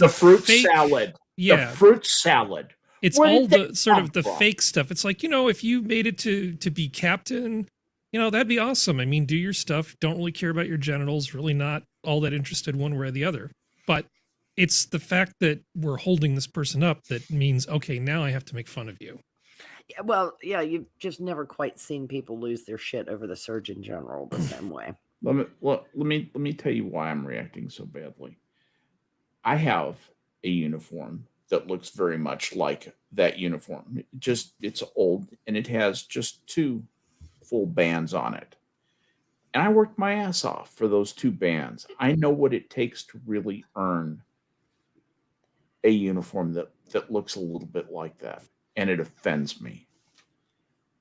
fruit fake salad. Yeah, the fruit salad. It's all the sort of the fake stuff. It's like, if you made it to be captain, that'd be awesome. I mean, do your stuff. Don't really care about your genitals. Really not all that interested one way or the other. But it's the fact that we're holding this person up that means, okay, now I have to make fun of you. Yeah, well, yeah, you've just never quite seen people lose their shit over the Surgeon General the same way. Let me tell you why I'm reacting so badly. I have a uniform that looks very much like that uniform. It's old and it has just 2 full bands on it. And I worked my ass off for those 2 bands. I know what it takes to really earn a uniform that looks a little bit like that. And it offends me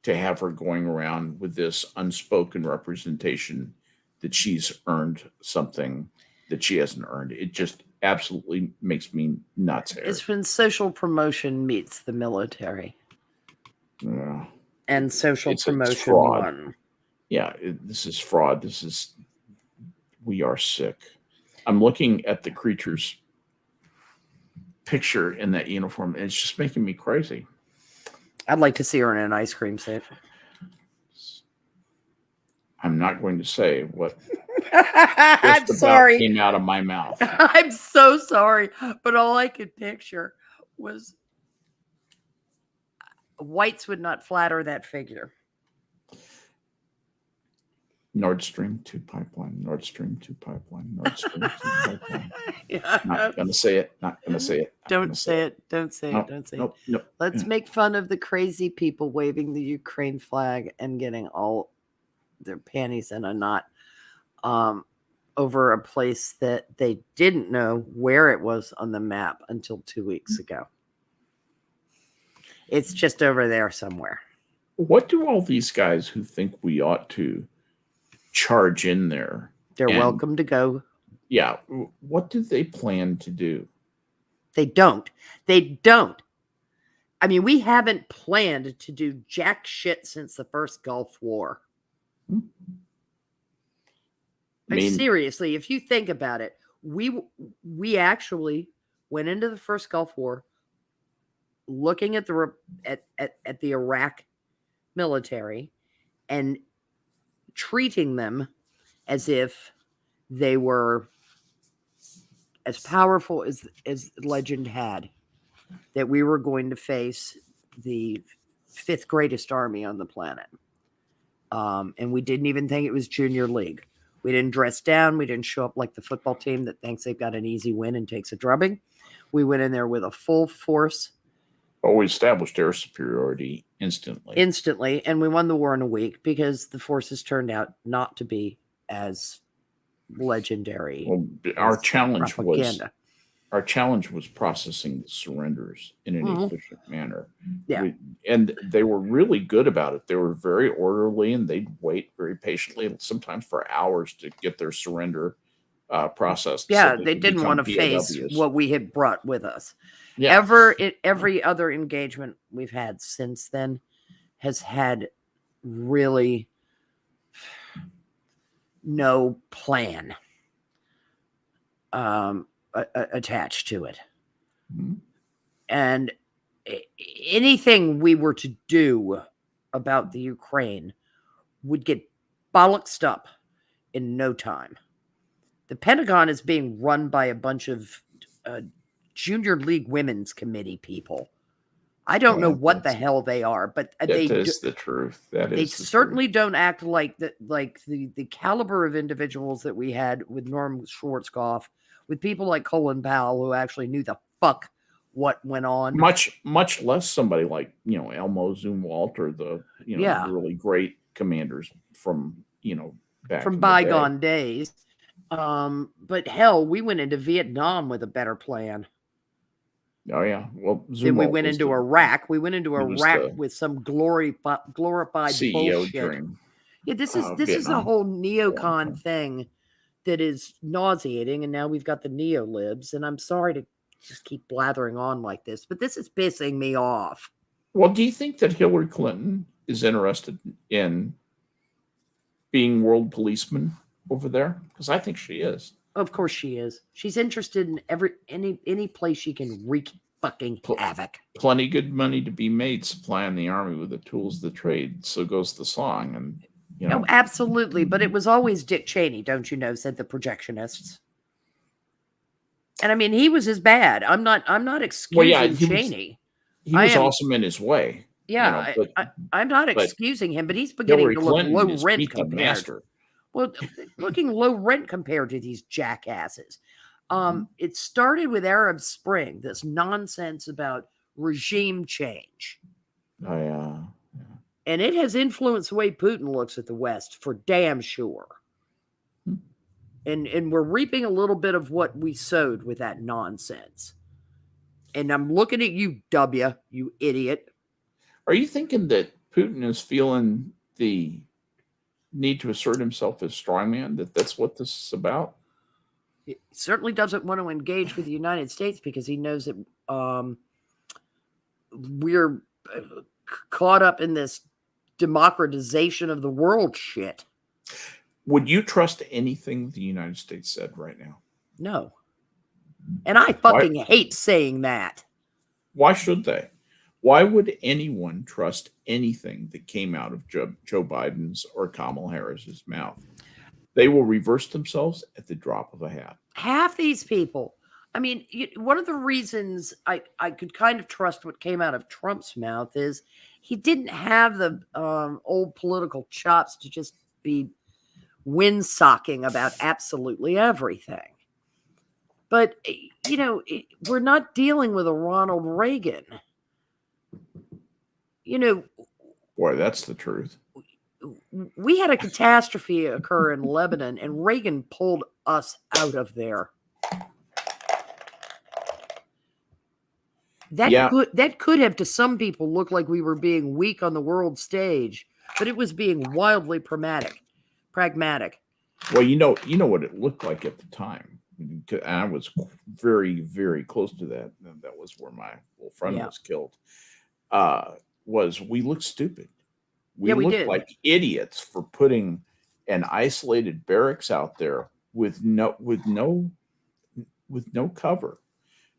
to have her going around with this unspoken representation that she's earned something that she hasn't earned. It just absolutely makes me nuts. Harry. It's when social promotion meets the military. Yeah. And social promotion fraud. won. Yeah, this is fraud. We are sick. I'm looking at the creature's picture in that uniform, and it's just making me crazy. I'd like to see her in an ice cream suit. I'm not going to say what I'm sorry. came out of my mouth. I'm so sorry, but all I could picture was whites would not flatter that figure. Nord Stream 2 pipeline, Nord Stream 2 pipeline, Nord Stream 2 pipeline. Yeah. Not going to say it. Not going to say it. Don't say it. Don't say it. Don't say it. Nope. Let's make fun of the crazy people waving the Ukraine flag and getting all their panties in a knot over a place that they didn't know where it was on the map until 2 weeks ago. It's just over there somewhere. What do all these guys who think we ought to charge in there? They're welcome to go. Yeah. What do they plan to do? They don't. They don't. I mean, we haven't planned to do jack shit since the first Gulf War. Seriously, if you think about it, we actually went into the first Gulf War looking at the Iraq military and treating them as if they were as powerful as legend had, that we were going to face the 5th greatest army on the planet. And we didn't even think it was junior league. We didn't dress down. We didn't show up like the football team that thinks they've got an easy win and takes a drubbing. We went in there with a full force. Well, we established air superiority instantly. And we won the war in a week because the forces turned out not to be as legendary. Well, our challenge was processing the surrenders in an efficient manner. Yeah. And they were really good about it. They were very orderly and they'd wait very patiently, sometimes for hours, to get their surrender processed. Yeah, they didn't want to face what we had brought with us. Yeah. Every other engagement we've had since then has had really no plan attached to it. Mm-hmm. And anything we were to do about the Ukraine would get bollocksed up in no time. The Pentagon is being run by a bunch of Junior League Women's Committee people. I don't know what the hell they are, but that is the truth. They certainly don't act like the caliber of individuals that we had with Norm Schwarzkopf, with people like Colin Powell, who actually knew the fuck what went on. Much less somebody like, Elmo Zumwalt or the really great commanders from back from bygone days. But hell, we went into Vietnam with a better plan. Oh yeah. Well, then we went into Iraq. We went into Iraq with some glorified CEO bullshit. dream. Yeah, this is a whole neocon thing that is nauseating, and now we've got the neo-libs, and I'm sorry to just keep blathering on like this, but this is pissing me off. Well, do you think that Hillary Clinton is interested in being world policeman over there? Because I think she is. Of course she is. She's interested in any place she can wreak fucking havoc. Plenty good money to be made supplying the army with the tools of the trade. So goes the song. And You know? Oh, absolutely. But it was always Dick Cheney, don't you know, said the projectionists. And I mean, he was as bad. I'm not excusing Cheney. He was awesome in his way. Yeah, you know, I'm not excusing him, but he's beginning to look low rent compared. Well, looking low rent compared to these jackasses. It started with Arab Spring, this nonsense about regime change. Oh, yeah. And it has influenced the way Putin looks at the West, for damn sure. And we're reaping a little bit of what we sowed with that nonsense. And I'm looking at you, W, you idiot. Are you thinking that Putin is feeling the need to assert himself as strongman, that's what this is about? He certainly doesn't want to engage with the United States because he knows that we're caught up in this democratization of the world shit. Would you trust anything the United States said right now? No. And I fucking hate saying that. Why should they? Why would anyone trust anything that came out of Joe Biden's or Kamala Harris's mouth? They will reverse themselves at the drop of a hat. Half these people. I mean, one of the reasons I could kind of trust what came out of Trump's mouth is he didn't have the old political chops to just be windsocking about absolutely everything. But, you know, we're not dealing with a Ronald Reagan. You know. Boy, that's the truth. We had a catastrophe occur in Lebanon, and Reagan pulled us out of there. That could have, to some people, looked like we were being weak on the world stage, but it was being wildly pragmatic. Well, you know what it looked like at the time. I was very, very close to that. That was where my little friend was killed. We looked stupid. We looked like idiots for putting an isolated barracks out there with no cover.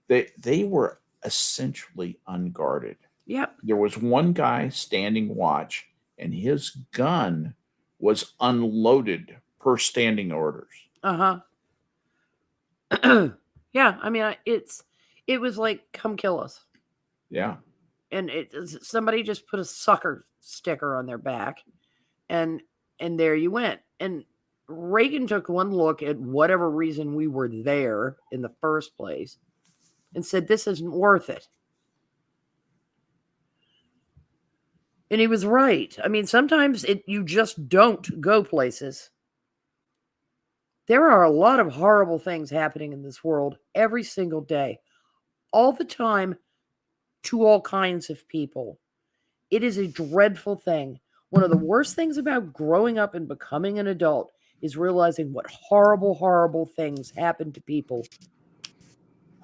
They were essentially unguarded. Yep. There was one guy standing watch, and his gun was unloaded per standing orders. Yeah, I mean, it was like, come kill us. Yeah. And somebody just put a sucker sticker on their back, and there you went. And Reagan took one look at whatever reason we were there in the first place and said, this isn't worth it. And he was right. I mean, sometimes you just don't go places. There are a lot of horrible things happening in this world every single day, all the time, to all kinds of people. It is a dreadful thing. One of the worst things about growing up and becoming an adult is realizing what horrible, horrible things happen to people.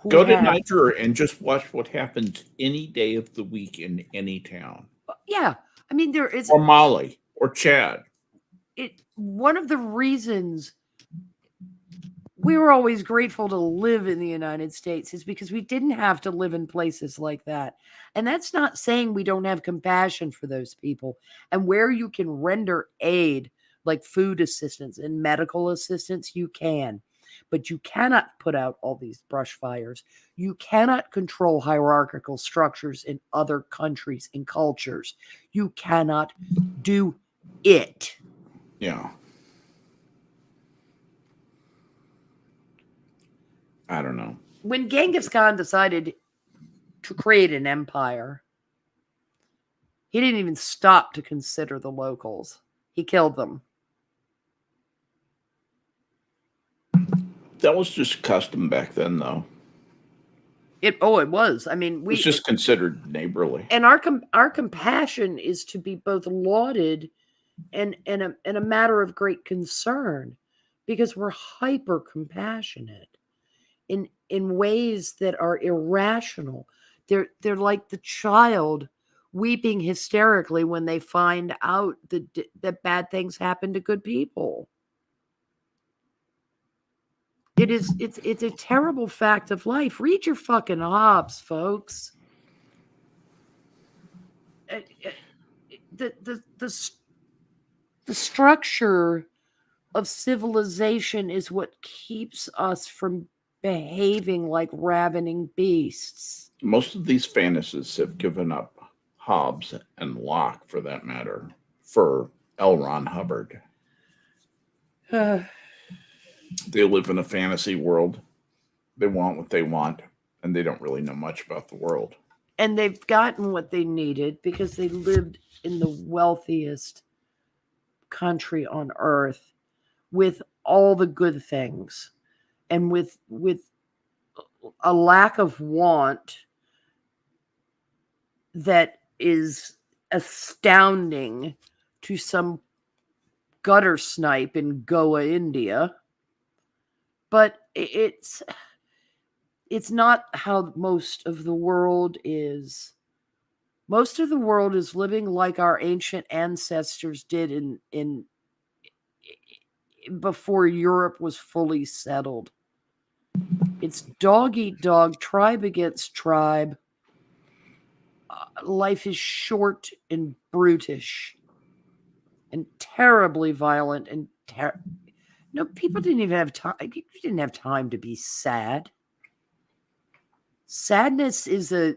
Go to Niger and just watch what happens any day of the week in any town. Yeah. I mean, there is... Or Mali, or Chad. One of the reasons we were always grateful to live in the United States is because we didn't have to live in places like that. And that's not saying we don't have compassion for those people. And where you can render aid, like food assistance and medical assistance, you can. But you cannot put out all these brush fires. You cannot control hierarchical structures in other countries and cultures. You cannot do it. Yeah. I don't know. When Genghis Khan decided to create an empire, he didn't even stop to consider the locals. He killed them. That was just custom back then, though. It was. I mean, it was just considered neighborly. And our compassion is to be both lauded and a matter of great concern, because we're hyper compassionate in ways that are irrational. They're like the child weeping hysterically when they find out that bad things happen to good people. It's a terrible fact of life. Read your fucking Hobbes, folks. the structure of civilization is what keeps us from behaving like ravening beasts. Most of these fantasies have given up Hobbes and Locke, for that matter, for L. Ron Hubbard. They live in a fantasy world. They want what they want, and they don't really know much about the world. And they've gotten what they needed because they lived in the wealthiest country on earth with all the good things and with a lack of want that is astounding to some gutter snipe in Goa, India. But it's not how most of the world is. Most of the world is living like our ancient ancestors did in before Europe was fully settled. It's dog eat dog, tribe against tribe. Life is short and brutish and terribly violent and no, people didn't even have time. People didn't have time to be sad. Sadness is a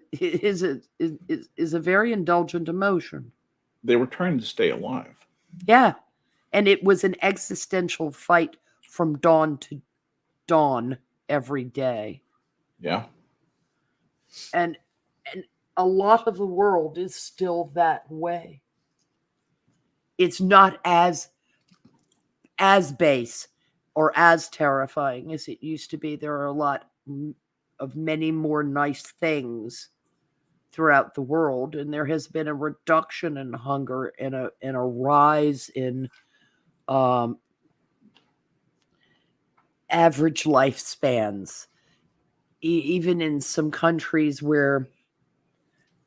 very indulgent emotion. They were trying to stay alive. Yeah, and it was an existential fight from dawn to dawn every day. Yeah, and a lot of the world is still that way. It's not as base or as terrifying as it used to be. There are a lot of many more nice things throughout the world, and there has been a reduction in hunger and a rise in average lifespans, even in some countries where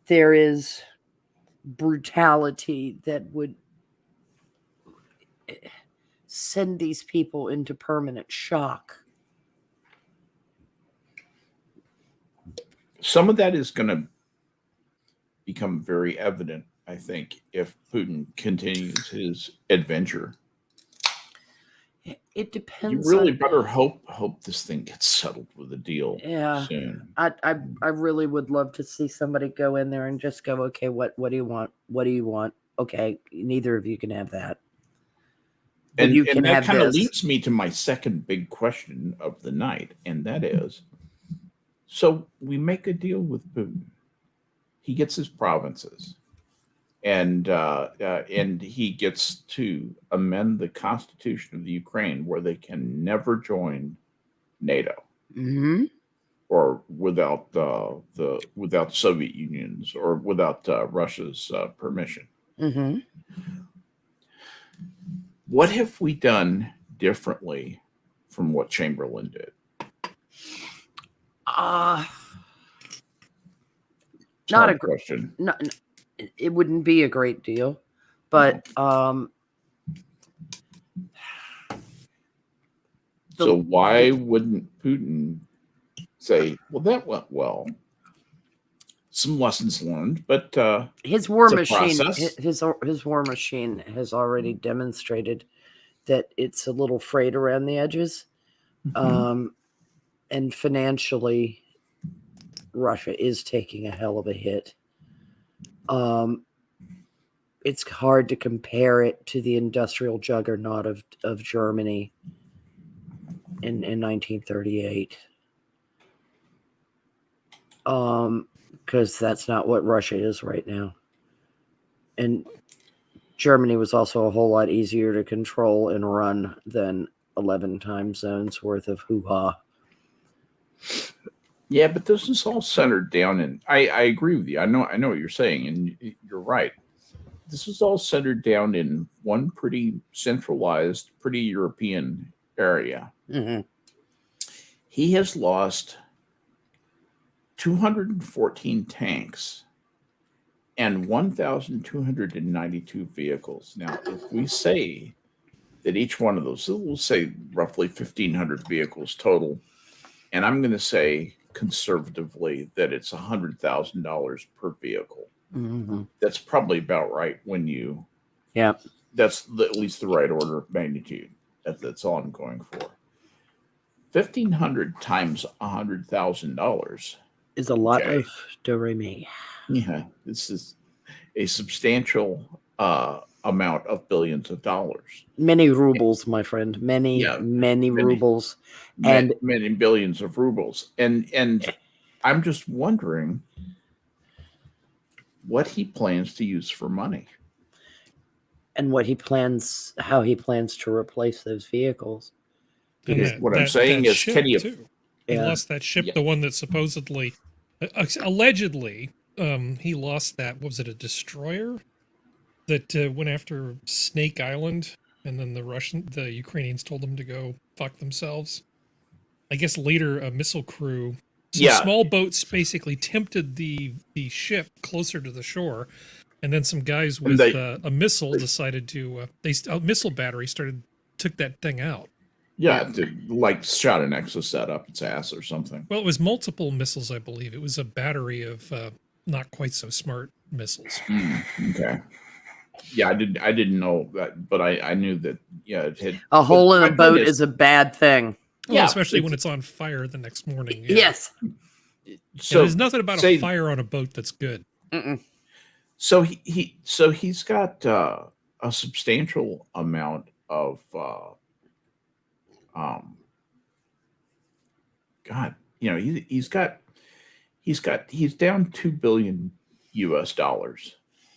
there is brutality that would send these people into permanent shock. Some of that is going to become very evident, I think, if Putin continues his adventure. It depends. You really better hope this thing gets settled with a deal soon. I really would love to see somebody go in there and just go, okay, what do you want? What do you want? Okay, neither of you can have that. And that kind of leads me to my second big question of the night, and that is, so we make a deal with Putin. He gets his provinces, and he gets to amend the constitution of the Ukraine where they can never join NATO, or without without Soviet unions or without Russia's permission. What have we done differently from what Chamberlain did? Not a question. No, it wouldn't be a great deal, but so why wouldn't Putin say, "Well, that went well. Some lessons learned, but his war machine, his war machine has already demonstrated that it's a little frayed around the edges, and financially, Russia is taking a hell of a hit. It's hard to compare it to the industrial juggernaut of Germany in 1938. Because that's not what Russia is right now. And Germany was also a whole lot easier to control and run than 11 time zones worth of hoo-ha. Yeah, but this is all centered down in, I agree with you. I know what you're saying, and you're right. This is all centered down in one pretty centralized, pretty European area. He has lost 214 tanks and 1,292 vehicles. Now, if we say that each one of those, we'll say roughly 1,500 vehicles total, and I'm going to say conservatively that it's $100,000 per vehicle. That's probably about right when you That's at least the right order of magnitude. That's all I'm going for. 1,500 times $100,000 is a lot of do-re-mi. Yeah, this is a substantial amount of billions of dollars. Many rubles, my friend. Many rubles, and many billions of rubles. And I'm just wondering what he plans to use for money. And how he plans to replace those vehicles. Because what I'm saying is, Kenny, he lost that ship, the one that supposedly, allegedly, he lost that. What was it, a destroyer that went after Snake Island, and then the Ukrainians told them to go fuck themselves. I guess later a missile crew, some small boats basically tempted the ship closer to the shore, and then some guys with a missile decided to a missile battery took that thing out. Yeah, like shot an exoset up its ass or something. Well, it was multiple missiles, I believe. It was a battery of not quite so smart missiles. Okay. Yeah, I didn't know that, but I knew that. Yeah, it had a hole in a boat is a bad thing. Well, especially when it's on fire the next morning. Yeah. Yes. So there's nothing about a fire on a boat that's good. So he's got a substantial amount of God, he's down $2 billion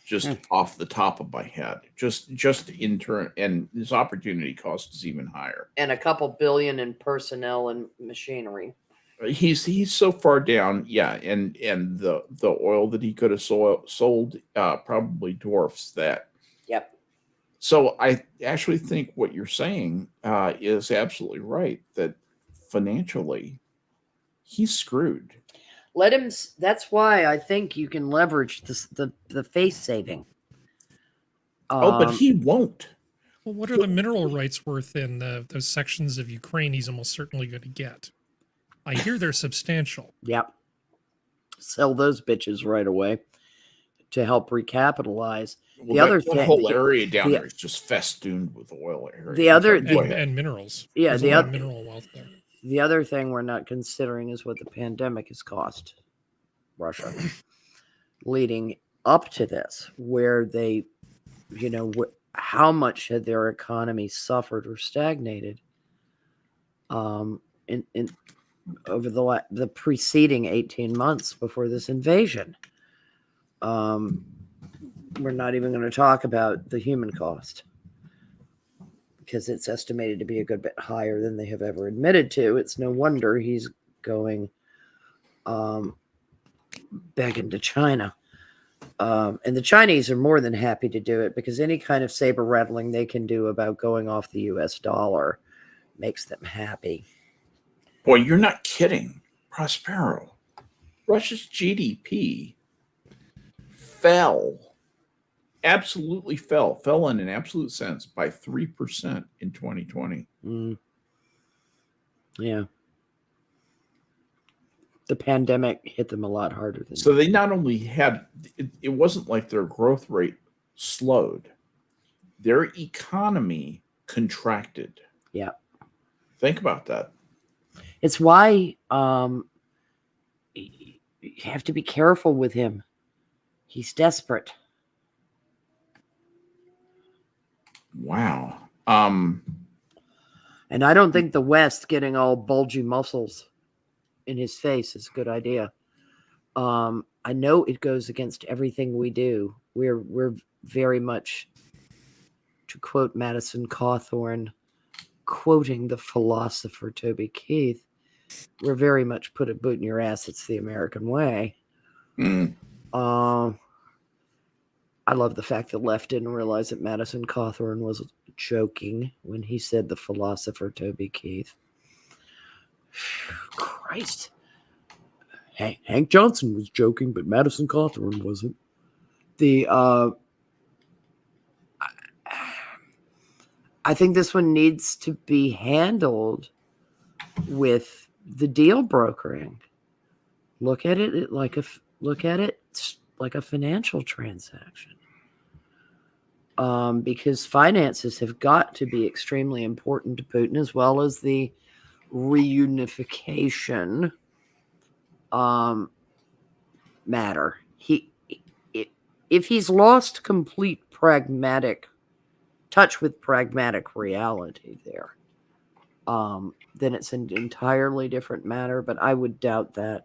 just off the top of my head, just in turn, and his opportunity cost is even higher, and a couple billion in personnel and machinery. He's so far down, and the oil that he could have sold probably dwarfs that. Yep. So I actually think what you're saying is absolutely right, that financially he's screwed. Let him. That's why I think you can leverage the face saving. But he won't. Well, what are the mineral rights worth in those sections of Ukraine he's almost certainly going to get? I hear they're substantial. Yep. Sell those bitches right away to help recapitalize. Well, the whole area down there is just festooned with oil area. And minerals. Yeah, there's mineral wealth there. The other thing we're not considering is what the pandemic has cost Russia, leading up to this, where they, how much had their economy suffered or stagnated in over the preceding 18 months before this invasion. We're not even going to talk about the human cost, because it's estimated to be a good bit higher than they have ever admitted to. It's no wonder he's going back into China. And the Chinese are more than happy to do it, because any kind of saber rattling they can do about going off the US dollar makes them happy. Boy, you're not kidding. Prospero. Russia's GDP fell in an absolute sense by 3% in 2020. Yeah. The pandemic hit them a lot harder than so they not only had it wasn't like their growth rate slowed, their economy contracted. Yeah. Think about that. It's why you have to be careful with him. He's desperate. Wow. And I don't think the West getting all bulgy muscles in his face is a good idea. I know it goes against everything we do. We're very much, to quote Madison Cawthorn, quoting the philosopher Toby Keith, we're very much put a boot in your ass. It's the American way. I love the fact that left didn't realize that Madison Cawthorn was joking when he said the philosopher Toby Keith. Christ. Hank Johnson was joking, but Madison Cawthorn wasn't. I think this one needs to be handled with the deal brokering. Look at it like a financial transaction. because finances have got to be extremely important to Putin, as well as the reunification matter. If he's lost complete touch with pragmatic reality there, then it's an entirely different matter. But I would doubt that.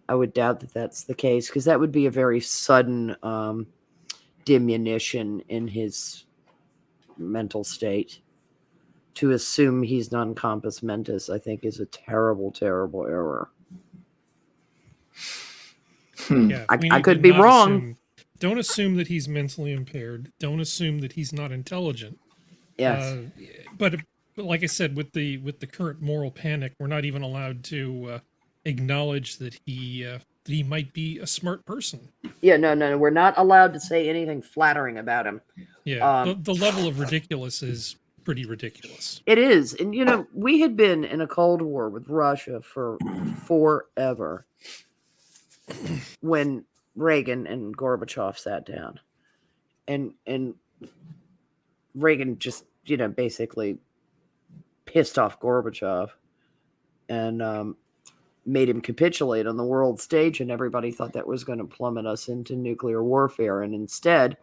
I would doubt that that's the case, because that would be a very sudden diminution in his mental state. To assume he's non compos mentis, I think, is a terrible, terrible error. Yeah, I could be wrong. Don't assume that he's mentally impaired. Don't assume that he's not intelligent. Yes. But like I said, with the current moral panic, we're not even allowed to acknowledge that he might be a smart person. Yeah, no. We're not allowed to say anything flattering about him. Yeah, the level of ridiculous is pretty ridiculous. It is. And, we had been in a Cold War with Russia for forever when Reagan and Gorbachev sat down. And Reagan just, basically pissed off Gorbachev and made him capitulate on the world stage, and everybody thought that was going to plummet us into nuclear warfare. And instead,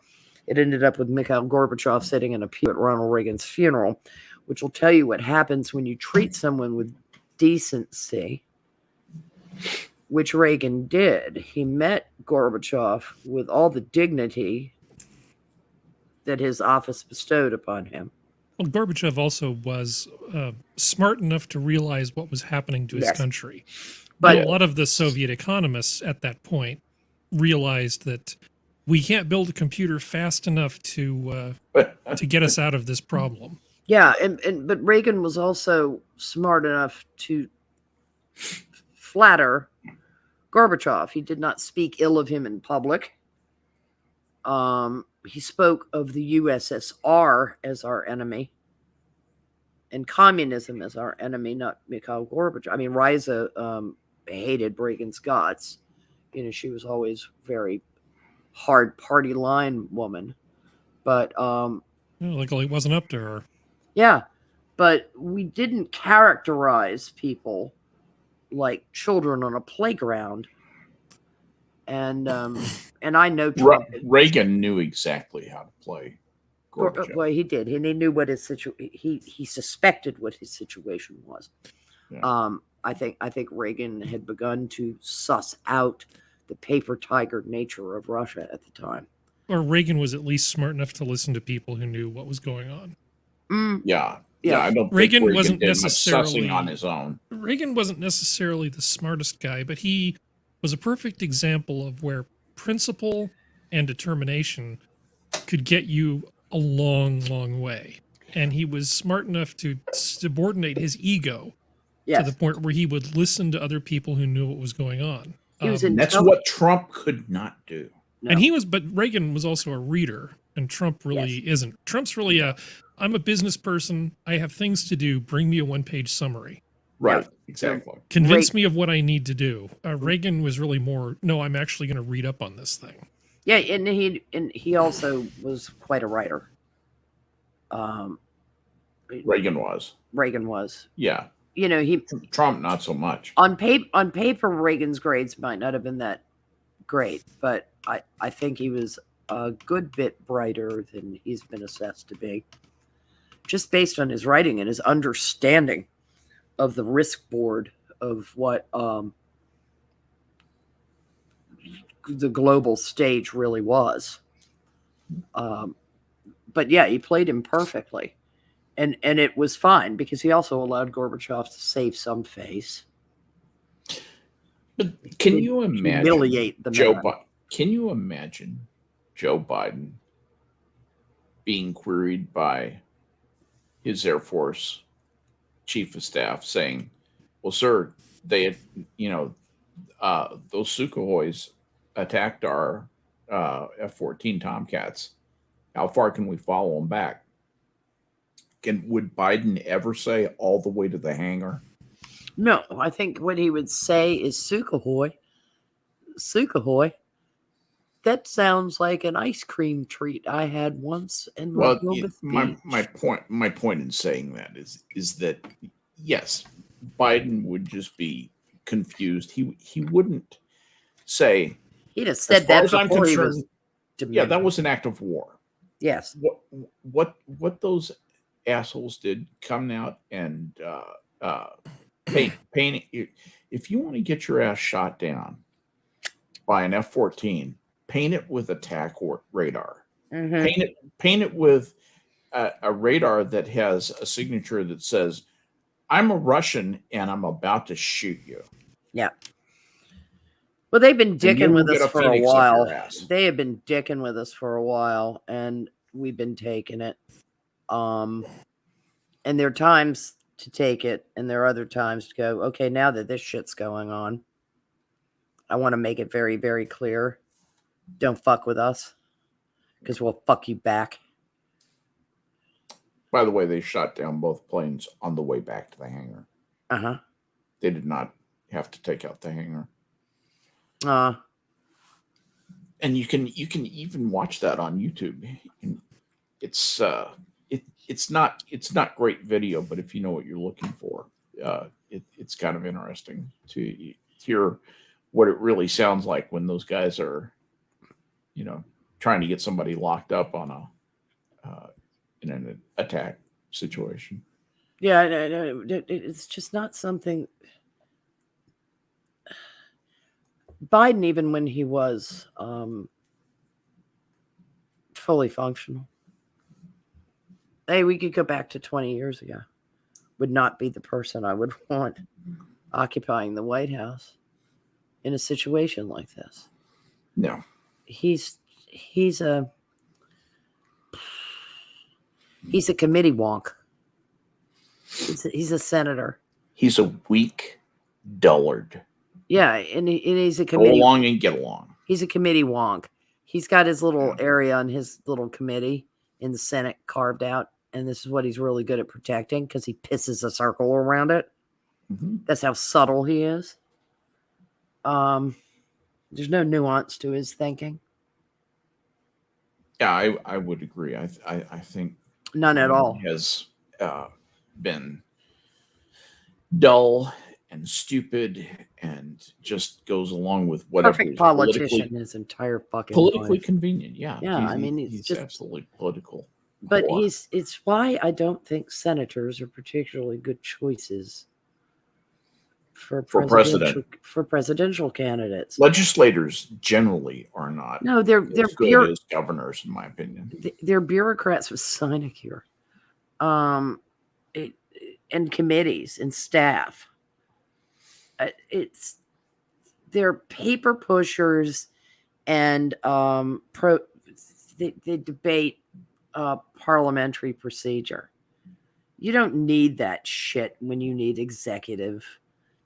it ended up with Mikhail Gorbachev sitting in a pew at Ronald Reagan's funeral, which will tell you what happens when you treat someone with decency, which Reagan did. He met Gorbachev with all the dignity that his office bestowed upon him. Well, Gorbachev also was smart enough to realize what was happening to his country. But a lot of the Soviet economists at that point realized that we can't build a computer fast enough to get us out of this problem. Yeah, but Reagan was also smart enough to flatter Gorbachev. He did not speak ill of him in public. He spoke of the USSR as our enemy and communism as our enemy, not Mikhail Gorbachev. I mean, Riza hated Reagan's guts. She was always very hard party line woman. But luckily it wasn't up to her. Yeah, but we didn't characterize people like children on a playground. And I know Reagan knew exactly how to play Gorbachev. Well, he did, and he knew what his he suspected what his situation was. Yeah. I think Reagan had begun to suss out the paper tiger nature of Russia at the time. Or Reagan was at least smart enough to listen to people who knew what was going on. Yeah. I don't think Reagan wasn't necessarily sussing on his own. Reagan wasn't necessarily the smartest guy, but he was a perfect example of where principle and determination could get you a long, long way. And he was smart enough to subordinate his ego to the point where he would listen to other people who knew what was going on. That's what Trump could not do. No. And but Reagan was also a reader, and Trump really isn't. Trump's really I'm a business person. I have things to do. Bring me a one-page summary. Right, exactly. Convince me of what I need to do. Reagan was really more, no, I'm actually going to read up on this thing. Yeah, and he also was quite a writer. Reagan was. Yeah. Trump not so much. On paper, Reagan's grades might not have been that great, but I think he was a good bit brighter than he's been assessed to be, just based on his writing and his understanding of the risk board of what the global stage really was. But yeah, he played him perfectly. And it was fine because he also allowed Gorbachev to save some face. But can you imagine humiliate the man? Can you imagine Joe Biden being queried by his Air Force chief of staff saying, well, sir, they had, those Sukhois attacked our F-14 Tomcats. How far can we follow them back? Would Biden ever say all the way to the hangar? No, I think what he would say is Sukhoi. that sounds like an ice cream treat I had once in Well, Rehoboth my Beach. point in saying that is that yes, Biden would just be confused. He wouldn't say, He'd have as said far that as I'm before he was concerned, yeah, that demented. was an act of war. Yes. What those assholes did coming out and paint. If you want to get your ass shot down by an F-14, paint it with attack radar. Mm-hmm. Paint it with a radar that has a signature that says, "I'm a Russian and I'm about to shoot you." Yeah. Well, they've been And you dicking will with get us a for a phoenix up your while. ass. They have been dicking with us for a while, and we've been taking it. And there are times to take it, and there are other times to go, okay, now that this shit's going on, I want to make it very, very clear. Don't fuck with us, because we'll fuck you back. By the way, they shot down both planes on the way back to the hangar. Uh-huh. They did not have to take out the hangar. And you can even watch that on YouTube. It's not great video, but if you know what you're looking for, it's kind of interesting to hear what it really sounds like when those guys are, trying to get somebody locked up on in an attack situation. Yeah, no, it's just not something. Biden, even when he was fully functional, hey, we could go back to 20 years ago, would not be the person I would want occupying the White House in a situation like this. No, he's a committee wonk. He's a senator. He's a weak dullard. Yeah, and he's a committee. Go along and get along. He's a committee wonk. He's got his little area on his little committee in the Senate carved out, and this is what he's really good at protecting because he pisses a circle around it. Mm-hmm. That's how subtle he is. There's no nuance to his thinking. Yeah, I would agree. I think none at all has been dull and stupid and just goes along with whatever. Perfect politician his entire fucking politically life. Convenient. Yeah. I mean, he's just absolutely political. But it's why I don't think senators are particularly good choices for presidential candidates. Legislators generally are not. No, they're good as governors, in my opinion. They're bureaucrats with sinecure, and committees and staff. They're paper pushers, and they debate parliamentary procedure. You don't need that shit when you need executive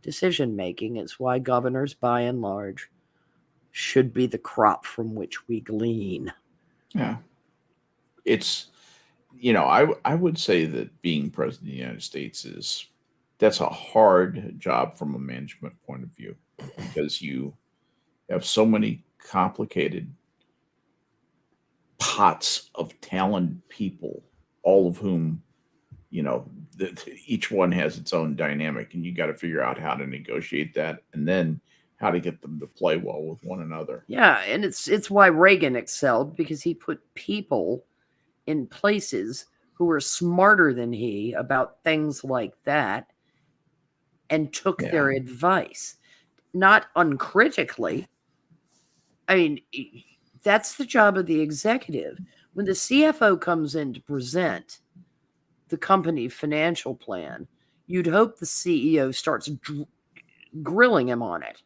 decision making. It's why governors, by and large, should be the crop from which we glean. Yeah. It's, I would say that being president of the United States that's a hard job from a management point of view, because you have so many complicated pots of talented people, all of whom, each one has its own dynamic, and you got to figure out how to negotiate that, and then how to get them to play well with one another. Yeah, and it's why Reagan excelled, because he put people in places who were smarter than he about things like that and took their advice, not uncritically. I mean, that's the job of the executive. When the CFO comes in to present the company financial plan, you'd hope the CEO starts grilling him on it.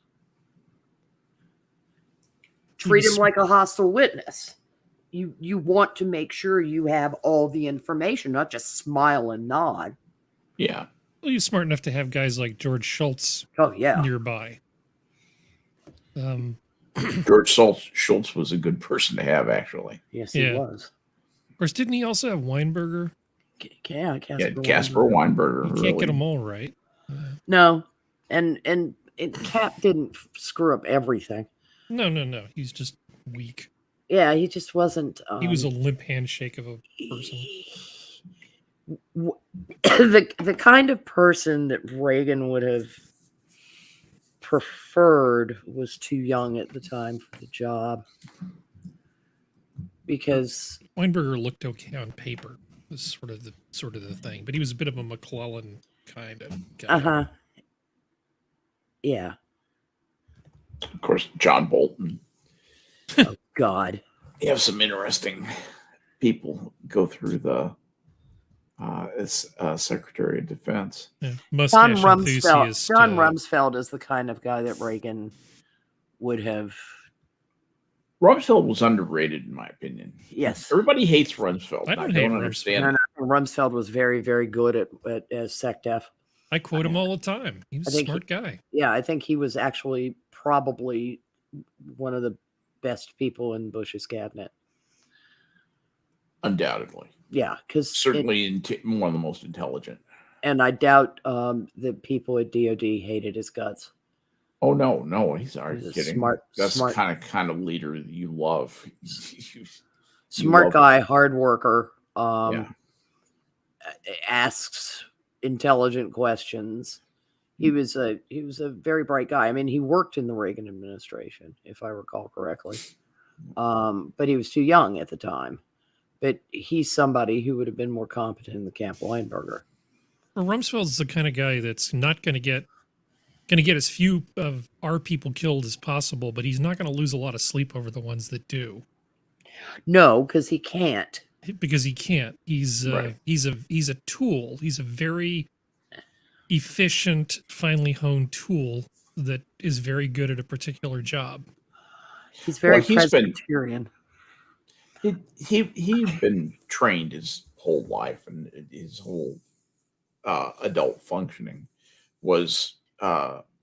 Treat him like a hostile witness. You want to make sure you have all the information, not just smile and nod. Yeah. Well, he's smart enough to have guys like George Shultz nearby. George Shultz was a good person to have, actually. Yes, he was. Of course, didn't he also have Weinberger? Casper Weinberger. You can't get them all right. No, and Cap didn't screw up everything. No. He's just weak. Yeah, he just wasn't. He was a limp handshake of a person. The kind of person that Reagan would have preferred was too young at the time for the job, because Weinberger looked okay on paper. Was sort of the thing, but he was a bit of a McClellan kind of guy. Yeah. Of course, John Bolton. Oh God. You have some interesting people go through the Secretary of Defense. Yeah. John Mustache Rumsfeld is the kind of guy that Reagan would have. Rumsfeld was underrated, in my opinion. Yes. Everybody hates Rumsfeld. I don't hate understand. No, as Rumsfeld was very, very good as SecDef. I quote him all the time. He was a smart guy. Yeah, I think he was actually probably one of the best people in Bush's cabinet. Undoubtedly. Yeah, because certainly one of the most intelligent. And I doubt that people at DOD hated his guts. Oh no, he's kidding. Smart. The kind of leader that you love. Smart guy, hard worker. Asks intelligent questions. He was a very bright guy. I mean, he worked in the Reagan administration, if I recall correctly. But he was too young at the time. But he's somebody who would have been more competent in the camp Weinberger. Well, Rumsfeld's the kind of guy that's not going to get as few of our people killed as possible, but he's not going to lose a lot of sleep over the ones that do. No, because he can't. Because he can't. He's a tool. He's a very efficient, finely honed tool that is very good at a particular job. He's very Presbyterian. He's been trained his whole life, and his whole adult functioning was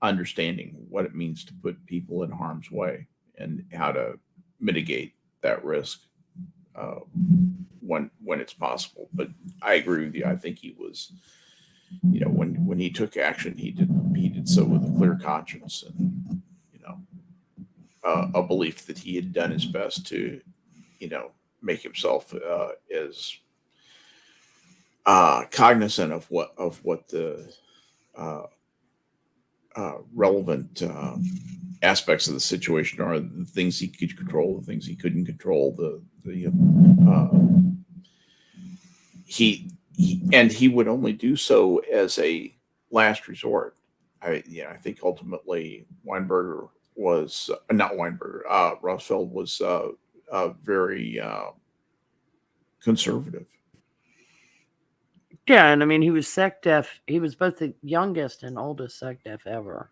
understanding what it means to put people in harm's way and how to mitigate that risk when it's possible. But I agree with you. I think he was, when he took action, he did so with a clear conscience and a belief that he had done his best to make himself as cognizant of what the relevant aspects of the situation are, the things he could control, the things he couldn't control. He would only do so as a last resort. I think ultimately Rumsfeld was very conservative. Yeah, and I mean, he was SecDef. He was both the youngest and oldest SecDef ever.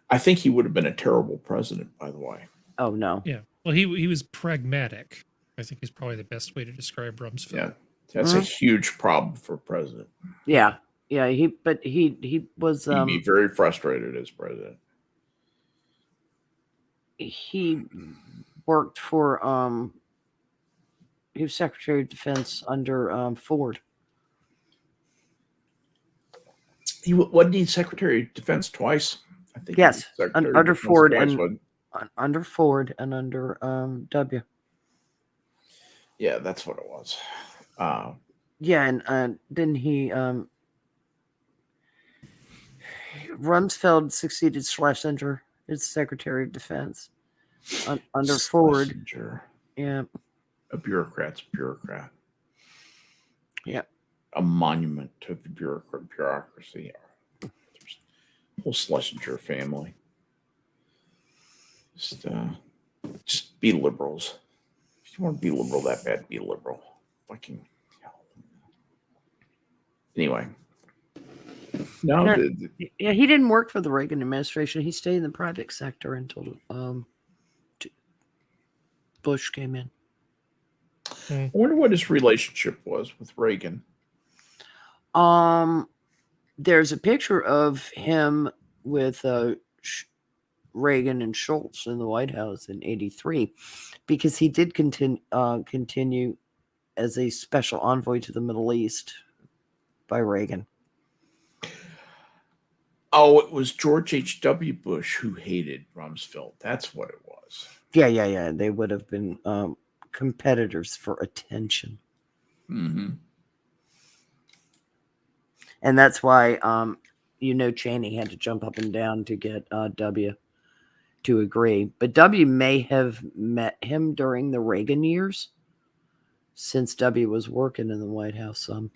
I think he would have been a terrible president, by the way. Oh, no. Yeah. Well, he was pragmatic, I think is probably the best way to describe Rumsfeld. Yeah. That's a huge problem for a president. Yeah. Yeah. He was. He'd be very frustrated as president. He worked for, he was Secretary of Defense under Ford. Wasn't he Secretary of Defense twice? I think. Yes, under Ford and under W. Yeah, that's what it was. Yeah, and didn't he? Rumsfeld succeeded Schlesinger as Secretary of Defense under Ford. Yeah, a bureaucrat's bureaucrat. Yeah. A monument to the bureaucracy. The whole Schlesinger family. Just be liberals. If you want to be liberal that bad, be liberal. Fucking hell. Anyway. No. Yeah, he didn't work for the Reagan administration. He stayed in the private sector until Bush came in. I wonder what his relationship was with Reagan. There's a picture of him with Reagan and Schultz in the White House in '83, because he did continue as a special envoy to the Middle East by Reagan. Oh, it was George H.W. Bush who hated Rumsfeld. That's what it was. Yeah. They would have been competitors for attention. Mm-hmm. And that's why, Cheney had to jump up and down to get W to agree. But W may have met him during the Reagan years, since W was working in the White House some.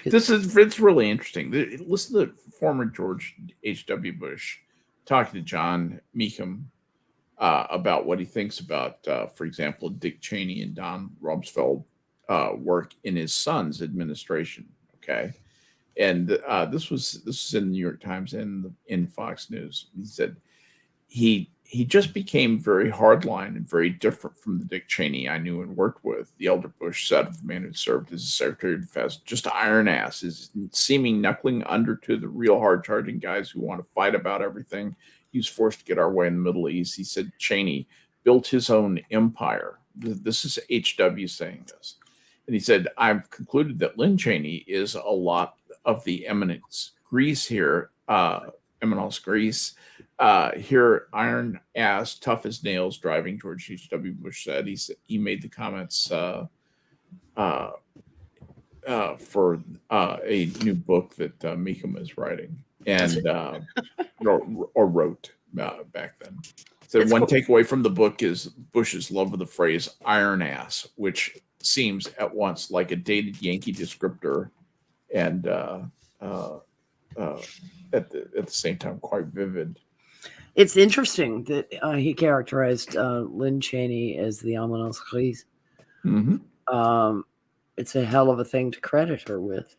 It's really interesting. Listen to former George H.W. Bush talking to John Meacham about what he thinks about, for example, Dick Cheney and Don Rumsfeld work in his son's administration. Okay, and this was in the New York Times and in Fox News. He said he just became very hardline and very different from the Dick Cheney I knew and worked with. The elder Bush said of the man who served as Secretary of Defense, just iron ass, his seeming knuckling under to the real hard-charging guys who want to fight about everything. He was forced to get our way in the Middle East. He said Cheney built his own empire. This is H.W. saying this. And he said, I've concluded that Lynn Cheney is a lot of the eminence Greece here, eminence Greece. Here, iron ass, tough as nails, driving, George H.W. Bush said. He made the comments for a new book that Meacham is writing and or wrote back then. So one takeaway from the book is Bush's love of the phrase iron ass, which seems at once like a dated Yankee descriptor and at the same time quite vivid. It's interesting that he characterized Lynn Cheney as the Almanos Grise. Mm-hmm. It's a hell of a thing to credit her with.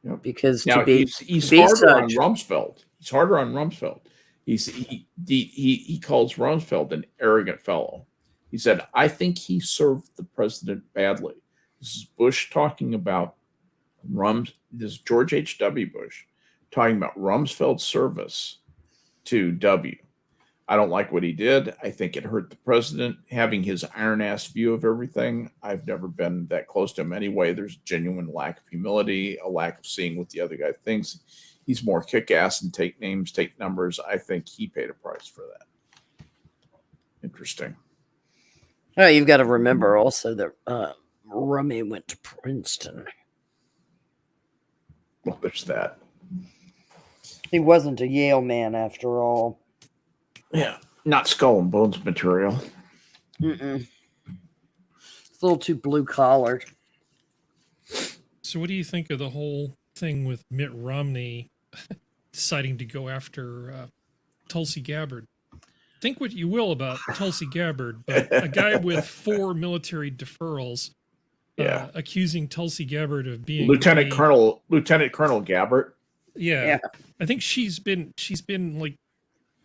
Yep. Because now, to be he's be harder such, on Rumsfeld. He's harder on Rumsfeld. He calls Rumsfeld an arrogant fellow. He said, I think he served the president badly. This is Bush talking about this is George H.W. Bush talking about Rumsfeld's service to W. I don't like what he did. I think it hurt the president having his iron ass view of everything. I've never been that close to him anyway. There's a genuine lack of humility, a lack of seeing what the other guy thinks. He's more kick ass and take names, take numbers. I think he paid a price for that. Interesting. Oh, you've got to remember also that Rummy went to Princeton. Well, there's that. He wasn't a Yale man after all. Yeah, not skull and bones material. Mm-mm. It's a little too blue collared. So what do you think of the whole thing with Mitt Romney deciding to go after Tulsi Gabbard? Think what you will about Tulsi Gabbard, but a guy with 4 military deferrals accusing Tulsi Gabbard of being Lieutenant Colonel Gabbard. Yeah. I think she's been like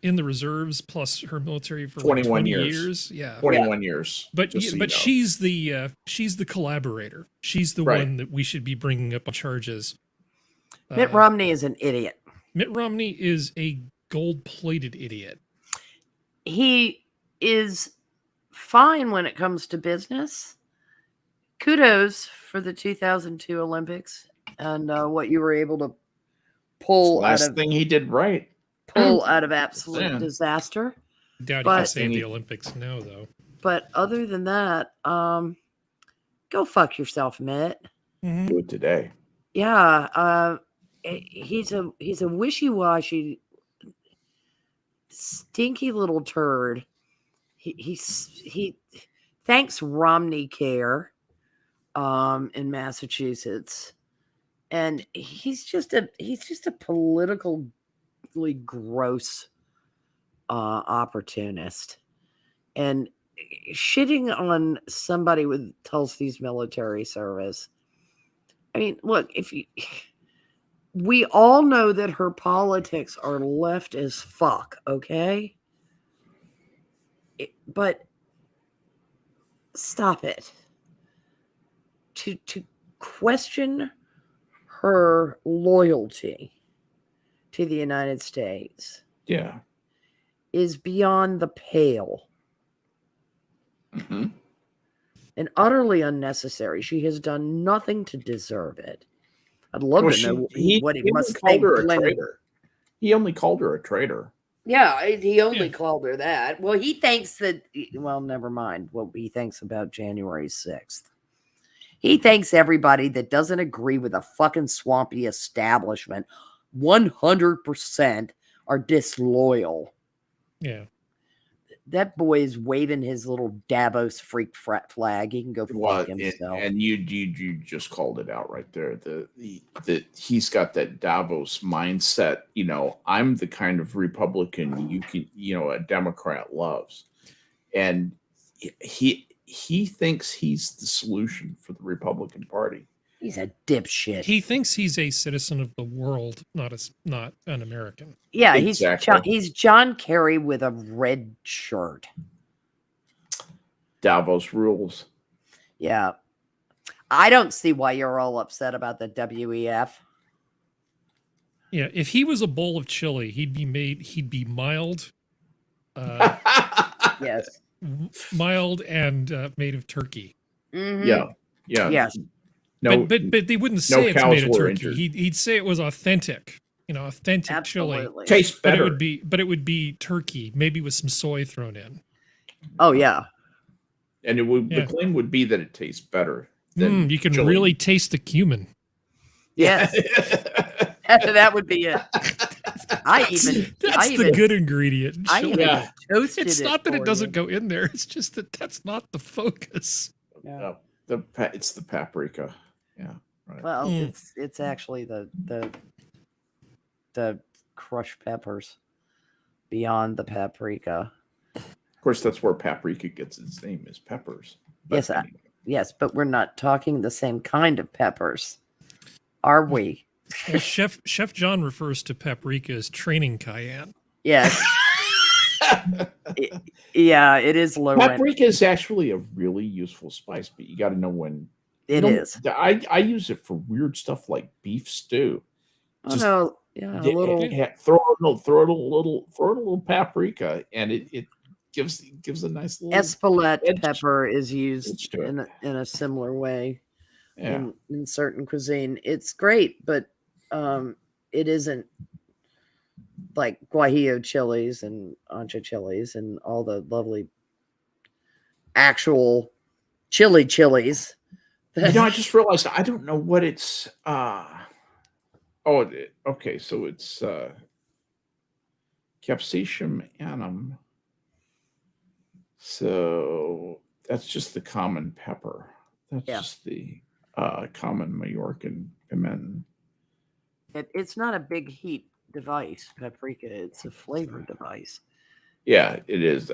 in the reserves plus her military for 21 20 years. Yeah. 21 years. But she's the collaborator. She's the one that we should be bringing up on charges. Mitt Romney is an idiot. Mitt Romney is a gold-plated idiot. He is fine when it comes to business. Kudos for the 2002 Olympics and what you were able to pull out of thing he did right. Pull out of absolute disaster. Doubt he can save the Olympics now, though. But other than that, go fuck yourself, Mitt. Mm-hmm. Do it today. Yeah, he's a wishy-washy, stinky little turd. He thanks Romney Care in Massachusetts, and he's just a politically gross opportunist, and shitting on somebody with Tulsi's military service. I mean, look, we all know that her politics are left as fuck, okay? But stop it. To question her loyalty to the United States is beyond the pale. Mm-hmm. And utterly unnecessary. She has done nothing to deserve it. I'd love to know what he must think. He only called her a traitor. Yeah, he only called her that. Well, he thinks that. Well, never mind what he thinks about January 6th. He thinks everybody that doesn't agree with a fucking swampy establishment 100% are disloyal. Yeah. That boy is waving his little Davos freak flag. He can go fuck himself. And you just called it out right there. That he's got that Davos mindset. You know, I'm the kind of Republican a Democrat loves, and he thinks he's the solution for the Republican Party. He's a dipshit. He thinks he's a citizen of the world, not an American. Yeah, exactly. he's John Kerry with a red shirt. Davos rules. Yeah. I don't see why you're all upset about the WEF. Yeah, if he was a bowl of chili, he'd be mild. Yes. Mild and made of turkey. Mm-hmm. Yeah. Yes. No, but they wouldn't say it's cows made of were turkey. injured. He'd say it was authentic. Authentic Absolutely. chili. Tastes better. But it would be turkey, maybe with some soy thrown in. Oh yeah. And the claim would be that it tastes better. Than You can chili. really taste the cumin. Yes. That would be it. That's the good ingredient. In I chili. even toasted It's it not that for it doesn't you. go in there. It's just that that's not the focus. Yeah. It's the paprika. Yeah. Right. Well, it's actually the crushed peppers beyond the paprika. Of course, that's where paprika gets its name, is peppers. But Yes, but we're not talking the same kind of peppers, are we? Well, Chef John refers to paprika as training cayenne. Yes. It is low rent. Paprika is actually a really useful spice, but you got to know when. It is. I use it for weird stuff like beef stew. Just, a little. Throw it a little paprika, and it gives a nice little. Espelette pepper is used in a similar way in certain cuisine. It's great, but it isn't like guajillo chilies and ancho chilies and all the lovely actual chilies. I just realized I don't know what it's. Okay, so it's Capsicum annum. So that's just the common pepper. That's just the common Majorcan pimenton. It's not a big heat device, paprika. It's a flavor device. Yeah, it is.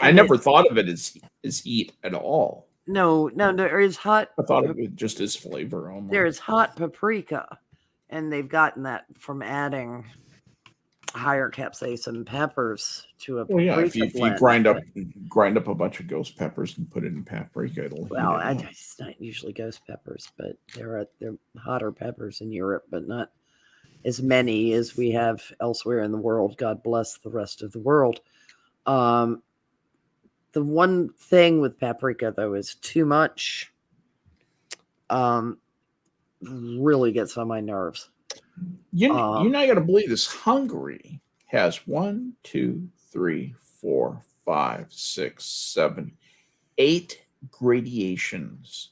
I never thought of it as heat at all. No, there is hot. I thought of it just as flavor only. There is hot paprika, and they've gotten that from adding higher capsaicin peppers to a paprika if you grind up a bunch of ghost peppers and put it in paprika, it'll heat it up. It's not usually ghost peppers, but they're hotter peppers in Europe, but not as many as we have elsewhere in the world. God bless the rest of the world. The one thing with paprika, though, is too much really gets on my nerves. You're not going to believe this. Hungary has 1, 2, 3, 4, 5, 6, 7, 8 gradations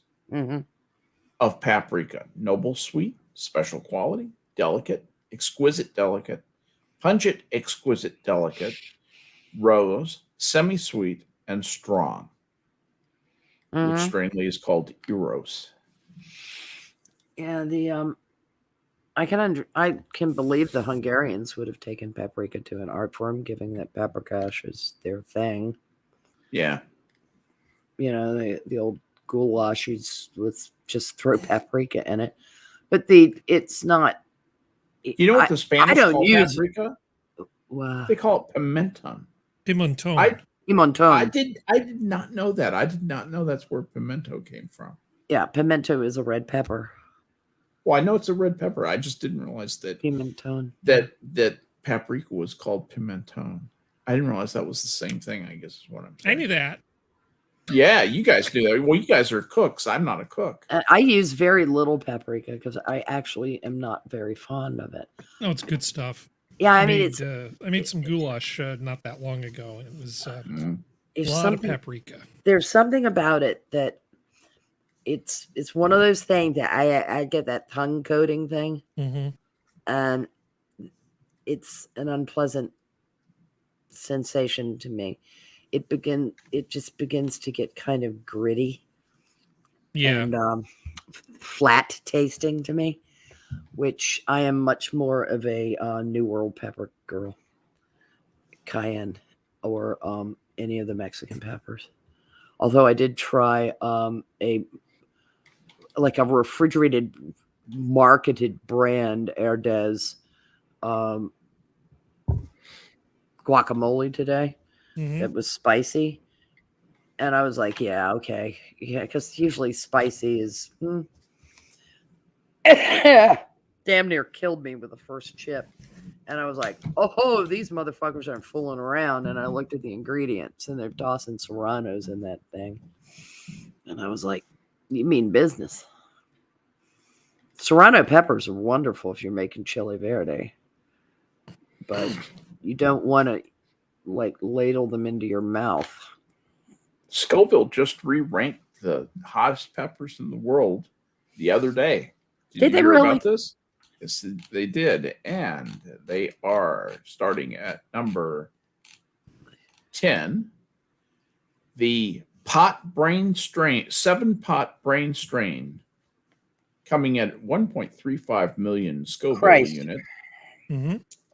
of paprika. Noble, sweet, special quality, delicate, exquisite, delicate, pungent, exquisite, delicate, rose, semi-sweet, and strong. Which strangely is called Eros. Yeah, I can believe the Hungarians would have taken paprika to an art form, given that paprikash is their thing. Yeah. The old goulash with just throw paprika in it. But it's not. You know what the Spanish call paprika? Wow. They call it pimenton. Pimenton. I did not know that. I did not know that's where pimento came from. Yeah, pimento is a red pepper. Well, I know it's a red pepper. I just didn't realize that pimenton. That paprika was called pimenton. I didn't realize that was the same thing, I guess is what I'm saying. I knew that. Yeah, you guys knew that. Well, you guys are cooks. I'm not a cook. I use very little paprika because I actually am not very fond of it. No, it's good stuff. Yeah, I mean, I made some goulash not that long ago, and it was a there's lot of paprika. There's something about it that it's one of those things that I get that tongue coating thing, and it's an unpleasant sensation to me. It just begins to get kind of gritty, and flat tasting to me, which I am much more of a New World pepper girl, cayenne, or any of the Mexican peppers. Although I did try a refrigerated marketed brand Herdez guacamole today. It was spicy, and I was like, yeah, okay, yeah, because usually spicy is damn near killed me with the first chip. And I was like, oh, these motherfuckers aren't fooling around. And I looked at the ingredients, and they're tossing serranos in that thing. And I was like, you mean business? Serrano peppers are wonderful if you're making chili verde, but you don't want to ladle them into your mouth. Scoville just re-ranked the hottest peppers in the world the other day. Did they hear really? about this? Yes, they did, and they are starting at number 10. The 7-pot brain strain, coming at 1.35 million Scoville units.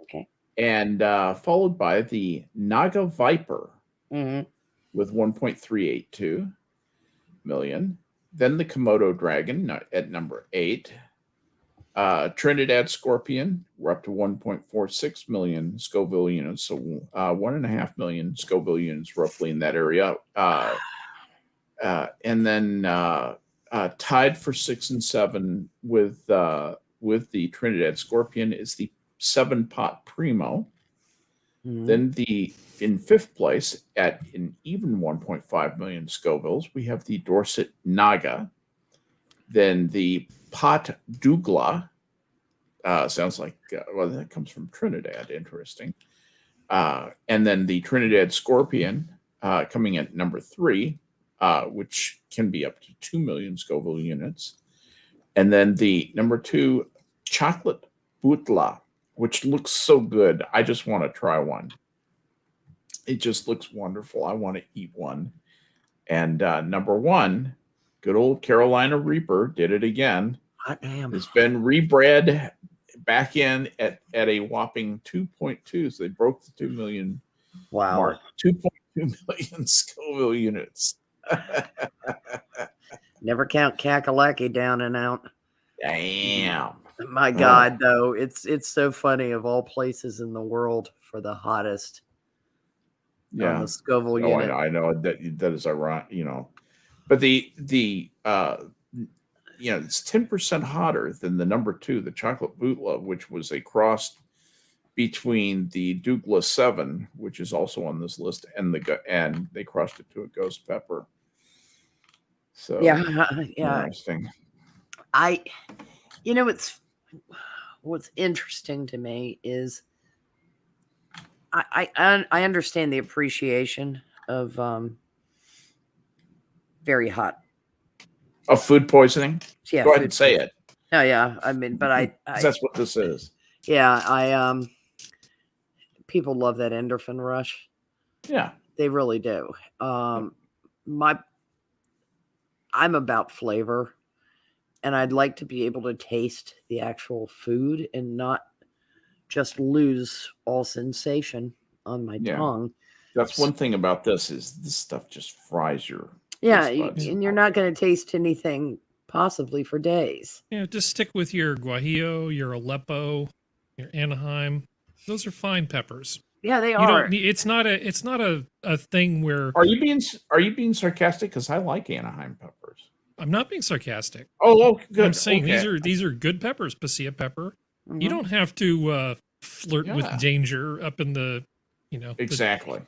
Okay. And followed by the Naga Viper with 1.382 million. Then the Komodo Dragon at number 8. Trinidad Scorpion, we're up to 1.46 million Scoville units. So 1.5 million Scoville units roughly in that area. And then tied for 6 and 7 with the Trinidad Scorpion is the 7-pot Primo. Then in 5th place at an even 1.5 million Scovilles, we have the Dorset Naga. Then the Pot Douglas, sounds like, that comes from Trinidad, interesting. And then the Trinidad Scorpion coming at number 3, which can be up to 2 million Scoville units. And then the number 2 Chocolate Butla, which looks so good. I just want to try one. It just looks wonderful. I want to eat one. And number 1, good old Carolina Reaper did it again. Hot damn. It's been rebred back in at a whopping 2.2. So they broke the 2 million mark. 2.2 million Scoville units. Never count Kakalaki down and out. Damn. My God, though, it's so funny, of all places in the world, for the hottest. Yeah, the Scoville unit. I know that is ironic, but it's 10% hotter than the number 2, the Chocolate Butla, which was a cross between the Douglas 7, which is also on this list, and they crossed it to a ghost pepper. So yeah. Interesting. What's interesting to me is I understand the appreciation of very hot of food poisoning. Yeah, go ahead and say it. Oh yeah, I mean, but that's what this is. Yeah, people love that endorphin rush. Yeah, they really do. I'm about flavor, and I'd like to be able to taste the actual food and not just lose all sensation on my tongue. That's one thing about this, is this stuff just fries your and you're not going to taste anything possibly for days. Yeah, just stick with your Guajillo, your Aleppo, your Anaheim. Those are fine peppers. Yeah, they you are. Don't need, it's not a thing where. Are you being sarcastic? Because I like Anaheim peppers. I'm not being sarcastic. Oh, good. I'm saying these are good peppers. Pasilla pepper. Mm-hmm. You don't have to flirt with danger up in the, exactly.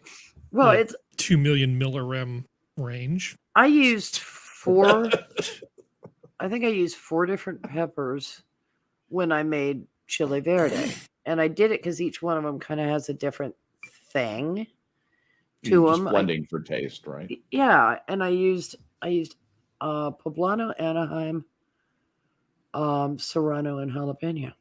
Well, it's 2 million millirem range. I used 4. I think I used 4 different peppers when I made chili verde, and I did it because each one of them kind of has a different thing to You're just them. blending for taste, right? Yeah, and I used poblano, Anaheim, serrano, and jalapeno.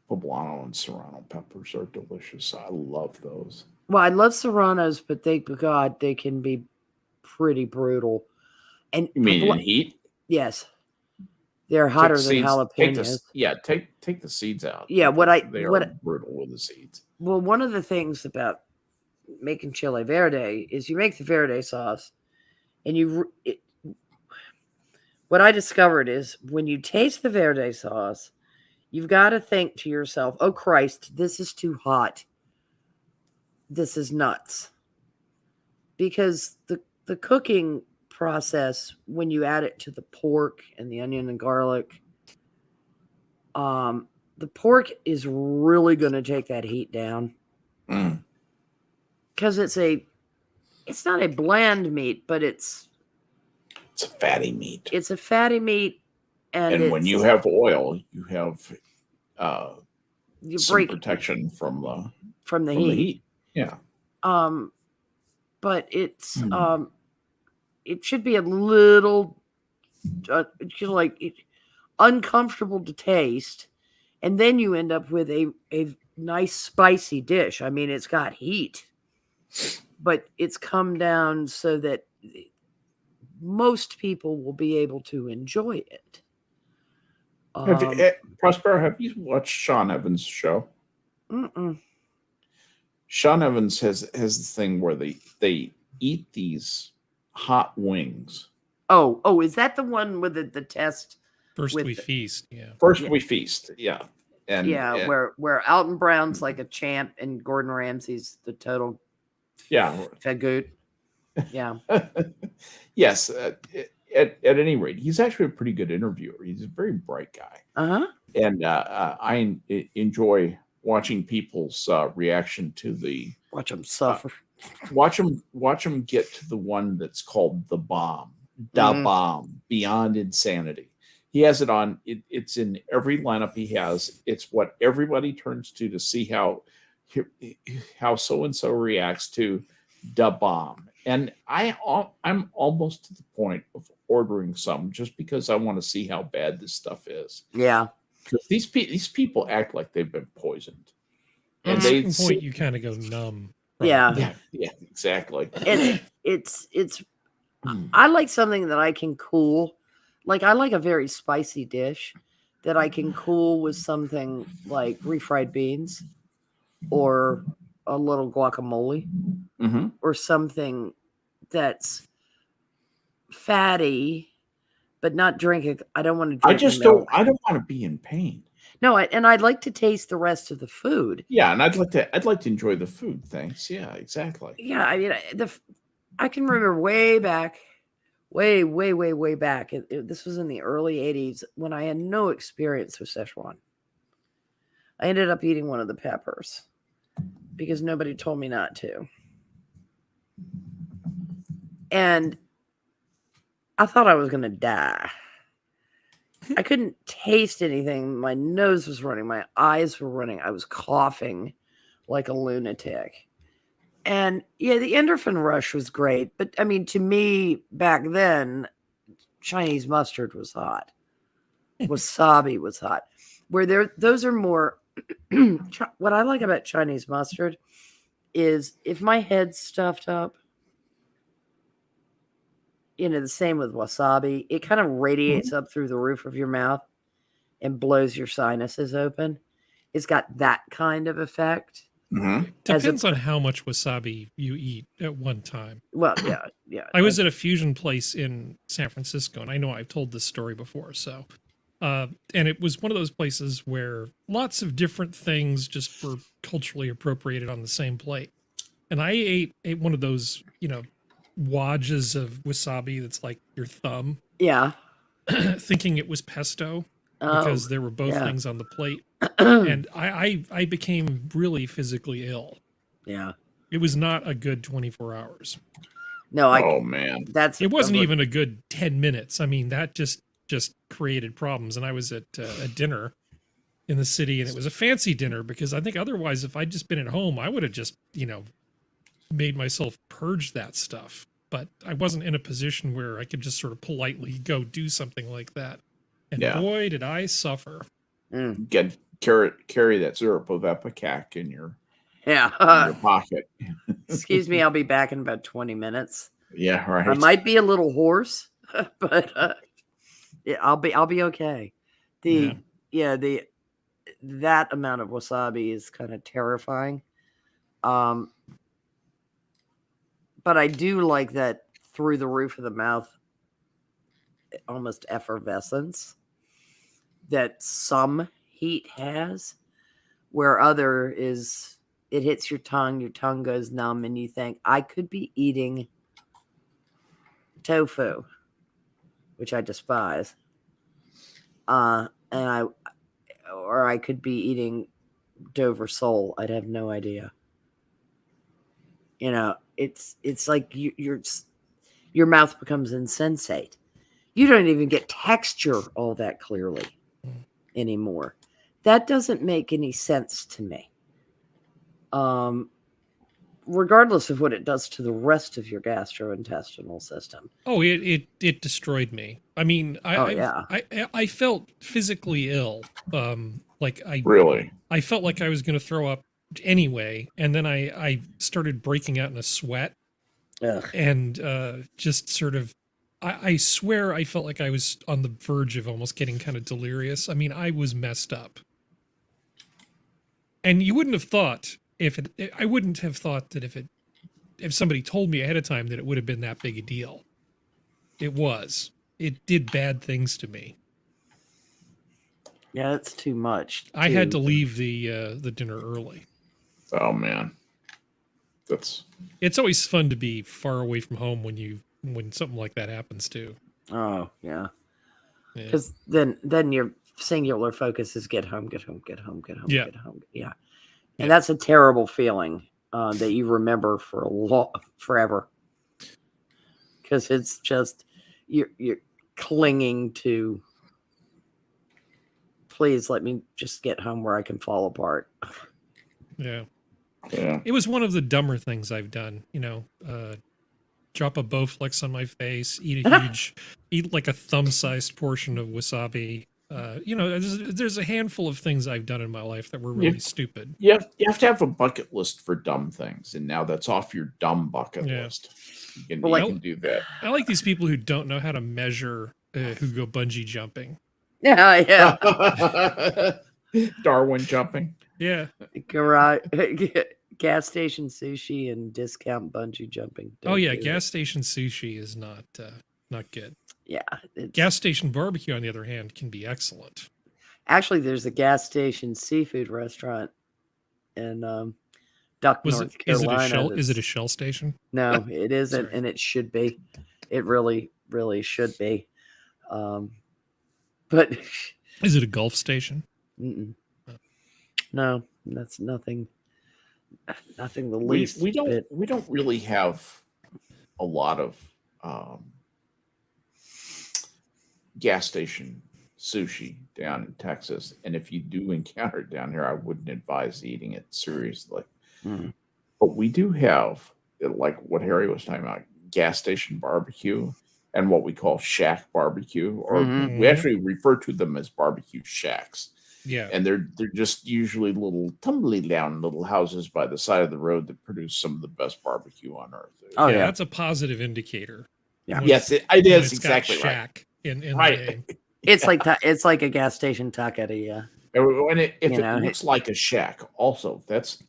Poblano and serrano peppers are delicious. I love those. Well, I love serranos, but they can be pretty brutal. And You mean in heat? Yes, they're hotter than Take jalapenos. Take the seeds out. Yeah, they are brutal with the seeds. Well, one of the things about making chile verde is you make the verde sauce, and what I discovered is when you taste the verde sauce, you've got to think to yourself, oh Christ, this is too hot. This is nuts. Because the cooking process, when you add it to the pork and the onion and garlic, the pork is really going to take that heat down. Because it's not a bland meat, but it's a fatty meat. It's a fatty meat. And when you have oil, you have some protection from the heat. Yeah. But it's it should be a little uncomfortable to taste, and then you end up with a nice spicy dish. I mean, it's got heat, but it's come down so that most people will be able to enjoy it. Prospero, have you watched Sean Evans' show? Mm-mm. Sean Evans has this thing where they eat these hot wings. Oh, is that the one with the test? First we feast, yeah. We feast, yeah. Where Alton Brown's like a champ and Gordon Ramsay's the total fagoot. Yeah. Yes. At any rate, he's actually a pretty good interviewer. He's a very bright guy. Uh-huh. And I enjoy watching people's reaction to the... Watch them suffer. Watch them get to the one that's called The Bomb. Bomb. Beyond Insanity. He has it on. It's in every lineup he has. It's what everybody turns to see how so-and-so reacts to The Bomb. And I'm almost to the point of ordering some just because I want to see how bad this stuff is. Yeah. Because these people act like they've been poisoned. And at a certain point, you kind of go numb. Yeah, exactly. And it's I like something that I can cool. Like I like a very spicy dish that I can cool with something like refried beans or a little guacamole or something that's fatty, but not drink it. I don't want to drink I don't want to be in pain. No, and I'd like to taste the rest of the food. Yeah, and I'd like to enjoy the food. Thanks. Yeah, exactly. Yeah, I mean, I can remember way back. This was in the early 80s when I had no experience with Szechuan. I ended up eating one of the peppers because nobody told me not to. And I thought I was going to die. I couldn't taste anything. My nose was running. My eyes were running. I was coughing like a lunatic. And yeah, the endorphin rush was great. But I mean, to me back then, Chinese mustard was hot. Wasabi was hot. Those are more, what I like about Chinese mustard is if my head's stuffed up, the same with wasabi, it kind of radiates up through the roof of your mouth and blows your sinuses open. It's got that kind of effect. Depends on how much wasabi you eat at one time. Well, yeah. I was at a fusion place in San Francisco, and I know I've told this story before. So, and it was one of those places where lots of different things just were culturally appropriated on the same plate. And I ate one of those, wadges of wasabi that's like your thumb. Yeah. Thinking it was pesto because there were both things on the plate. And I became really physically ill. Yeah. It was not a good 24 hours. No, oh man. It wasn't even a good 10 minutes. I mean, that just created problems. And I was at a dinner in the city, and it was a fancy dinner, because I think otherwise, if I'd just been at home, I would have just, made myself purge that stuff. But I wasn't in a position where I could just sort of politely go do something like that. And boy, did I suffer. Carry that syrup of Epicac in your pocket. Excuse me, I'll be back in about 20 minutes. Yeah, right. I might be a little hoarse, but I'll be okay. That amount of wasabi is kind of terrifying. But I do like that through the roof of the mouth, almost effervescence that some heat has, where other is it hits your tongue goes numb, and you think, I could be eating tofu, which I despise, or I could be eating Dover sole. I'd have no idea. It's like your mouth becomes insensate. You don't even get texture all that clearly anymore. That doesn't make any sense to me. Regardless of what it does to the rest of your gastrointestinal system. Oh, it destroyed me. I mean, I felt physically ill. I felt like I was going to throw up anyway, and then I started breaking out in a sweat. Ugh. And just sort of, I swear I felt like I was on the verge of almost getting kind of delirious. I mean, I was messed up. And you wouldn't have thought I wouldn't have thought that if somebody told me ahead of time that it would have been that big a deal. It was. It did bad things to me. Yeah, it's too much. I had to leave the dinner early. Oh man. It's always fun to be far away from home when something like that happens too. Oh, yeah. Because then your singular focus is get home, get home, get home, get home, get home. Yeah. And that's a terrible feeling that you remember for forever. Because it's just you're clinging to, please let me just get home where I can fall apart. Yeah. It was one of the dumber things I've done, drop a Bowflex on my face, eat like a thumb-sized portion of wasabi. There's a handful of things I've done in my life that were really stupid. You have to have a bucket list for dumb things, and now that's off your dumb bucket list. You can do that. I like these people who don't know how to measure who go bungee jumping. Yeah. Darwin jumping. Yeah. Garage, gas station sushi and discount bungee jumping. Gas station sushi is not good. Yeah. Gas station barbecue, on the other hand, can be excellent. Actually, there's a gas station seafood restaurant in Duck, North Carolina. Is it a Shell station? No, it isn't, and it should be. It really, really should be. But is it a Gulf station? No, that's nothing. Nothing the least. We don't really have a lot of gas station sushi down in Texas, and if you do encounter it down here, I wouldn't advise eating it seriously. But we do have, like what Harry was talking about, gas station barbecue and what we call shack barbecue, or we actually refer to them as barbecue shacks. Yeah, and they're just usually little tumbly down little houses by the side of the road that produce some of the best barbecue on earth. That's a positive indicator. Yeah. Yes, it is exactly shack right. In the name. It's like a gas station taqueria. And if it looks like a shack, also that's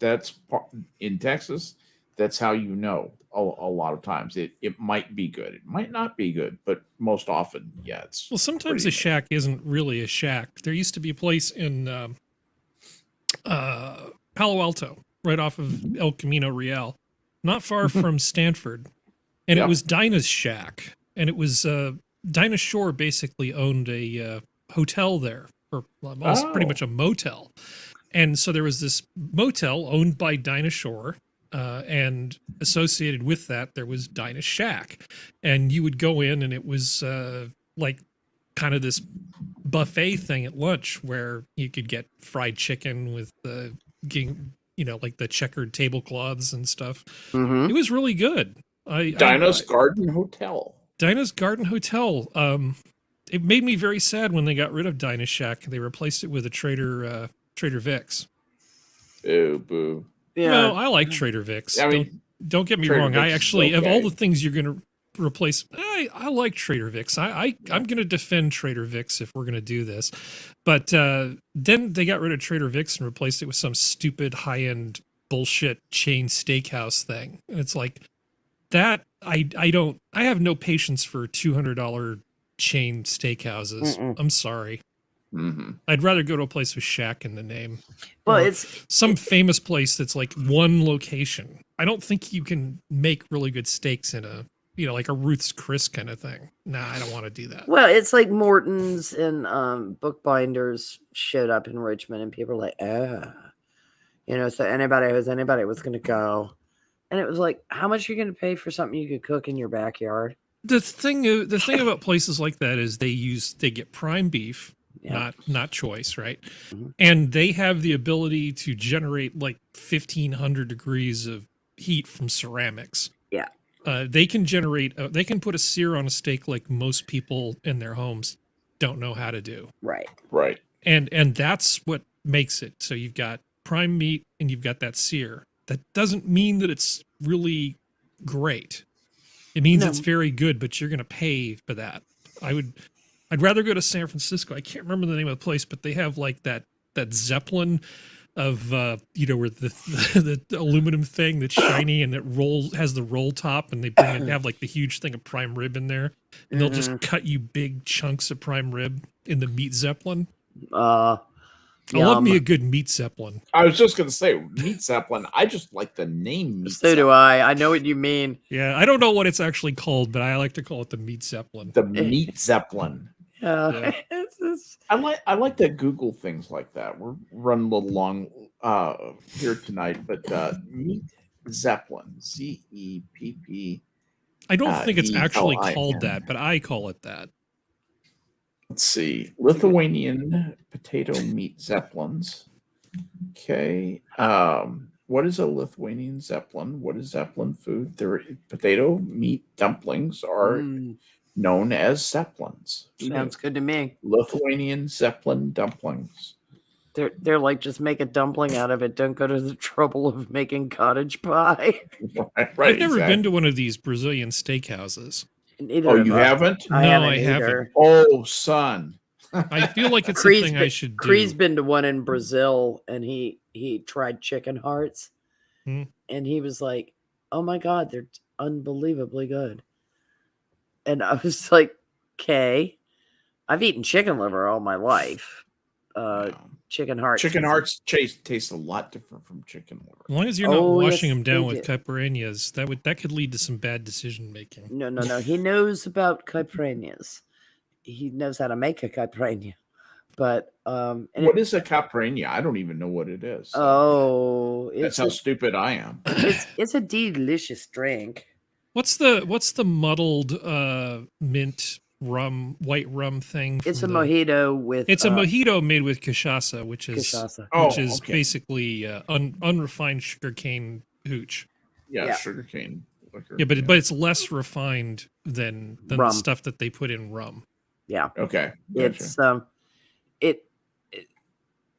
in Texas. That's how you know. A lot of times it might be good. It might not be good, but most often, it's sometimes a shack isn't really a shack. There used to be a place in Palo Alto, right off of El Camino Real, not far from Stanford, and it was Dinah's Shack, and it was Dinah Shore basically owned a hotel there, or pretty much a motel, and so there was this motel owned by Dinah Shore. And associated with that, there was Dinah Shack, and you would go in, and it was like kind of this buffet thing at lunch where you could get fried chicken with the, like the checkered tablecloths and stuff. It was really good. Dinah's Garden Hotel. Dinah's Garden Hotel. It made me very sad when they got rid of Dinah Shack. They replaced it with a Trader Vic's. Boo, boo. Yeah, no, I like Trader Vic's. I mean, don't get me wrong. I actually, of all the things you're going to replace, I like Trader Vic's. I'm going to defend Trader Vic's if we're going to do this. But then they got rid of Trader Vic's and replaced it with some stupid high-end bullshit chain steakhouse thing. And it's like that. I have no patience for $200 chain steakhouses. I'm sorry. I'd rather go to a place with Shack in the name. Well, it's some famous place that's like one location. I don't think you can make really good steaks in a, like a Ruth's Chris kind of thing. Nah, I don't want to do that. Well, it's like Morton's and Bookbinders showed up in Richmond, and people were like, so anybody was going to go. And it was like, how much are you going to pay for something you could cook in your backyard? The thing about places like that is they get prime beef. Yeah. Not choice, right? And they have the ability to generate like 1,500 degrees of heat from ceramics. Yeah. They can they can put a sear on a steak like most people in their homes don't know how to do. Right. And that's what makes it. So you've got prime meat and you've got that sear. That doesn't mean that it's really great. It means it's very good, but you're going to pay for that. I'd rather go to San Francisco. I can't remember the name of the place, but they have like that Zeppelin of where the aluminum thing that's shiny and it has the roll top, and they have like the huge thing of prime rib in there, and they'll just cut you big chunks of prime rib in the meat Zeppelin. I love me a good meat Zeppelin. I was just gonna say meat Zeppelin. I just like the name meat. So do I. I know what you mean. Yeah, I don't know what it's actually called, but I like to call it the meat Zeppelin. The meat Zeppelin. Yeah. I like to Google things like that. We're running a little long here tonight, but meat Zeppelin, ZEPP. I don't think it's actually called that, but I call it that. Let's see, Lithuanian potato meat Zeppelins. Okay, what is a Lithuanian Zeppelin? What is Zeppelin food? Their potato meat dumplings are known as Zeppelins. Sounds good to me. Lithuanian Zeppelin dumplings. They're like, just make a dumpling out of it. Don't go to the trouble of making cottage pie. Right, I've never been to one of these Brazilian steakhouses. Oh, you haven't? No, I haven't. Oh, son. I feel like it's something I should do. Cree's been to one in Brazil, and he tried chicken hearts, and he was like, "Oh my God, they're unbelievably good." And I was like, "Okay, I've eaten chicken liver all my life. Chicken hearts. Chicken hearts taste a lot different from chicken liver. As long as you're not washing them down with caipirinhas, that could lead to some bad decision making. No. He knows about caipirinhas. He knows how to make a caipirinha. But what is a caipirinha? I don't even know what it is. Oh, that's how stupid I am. It's a delicious drink. What's the muddled mint white rum thing? It's a mojito with. It's a mojito made with cachaça, which is basically unrefined sugarcane hooch. Yeah, sugarcane liquor. Yeah, but it's less refined than the stuff that they put in rum. Yeah. Okay. Gotcha.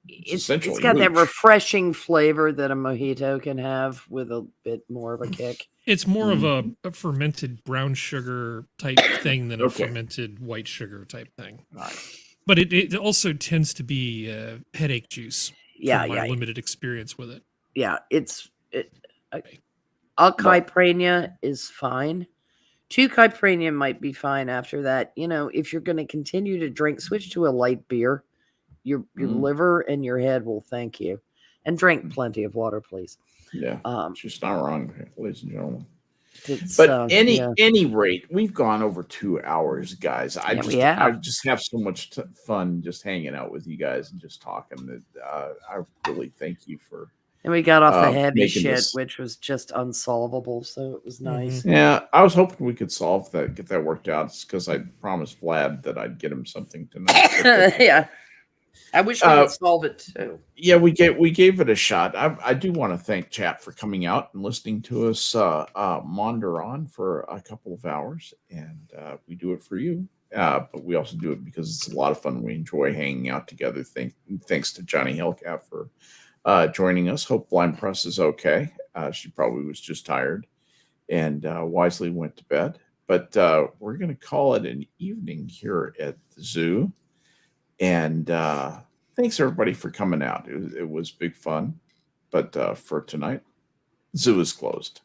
It's got that refreshing flavor that a mojito can have with a bit more of a kick. It's more of a fermented brown sugar type thing than a fermented white sugar type thing. Right. But it also tends to be headache juice. Yeah, from my limited experience with it. Yeah, a caipirinha is fine. 2 caipirinha might be fine after that. If you're going to continue to drink, switch to a light beer. Your liver and your head will thank you. And drink plenty of water, please. Yeah, she's not wrong, ladies and gentlemen. But any rate, we've gone over 2 hours, guys. I just have so much fun just hanging out with you guys and just talking. I really thank you for And we got off the heavy making shit, this. which was just unsolvable. So it was nice. Yeah, I was hoping we could solve that, get that worked out, because I promised Vlad that I'd get him something tonight. Yeah. I wish we could solve it too. Yeah, we gave it a shot. I do want to thank chat for coming out and listening to us maunder on for a couple of hours, and we do it for you. But we also do it because it's a lot of fun. We enjoy hanging out together. Thanks to Johnny Hellcat for joining us. Hope Blind Press is okay. She probably was just tired and wisely went to bed. But we're going to call it an evening here at the zoo. And thanks everybody for coming out. It was big fun. But for tonight, zoo is closed.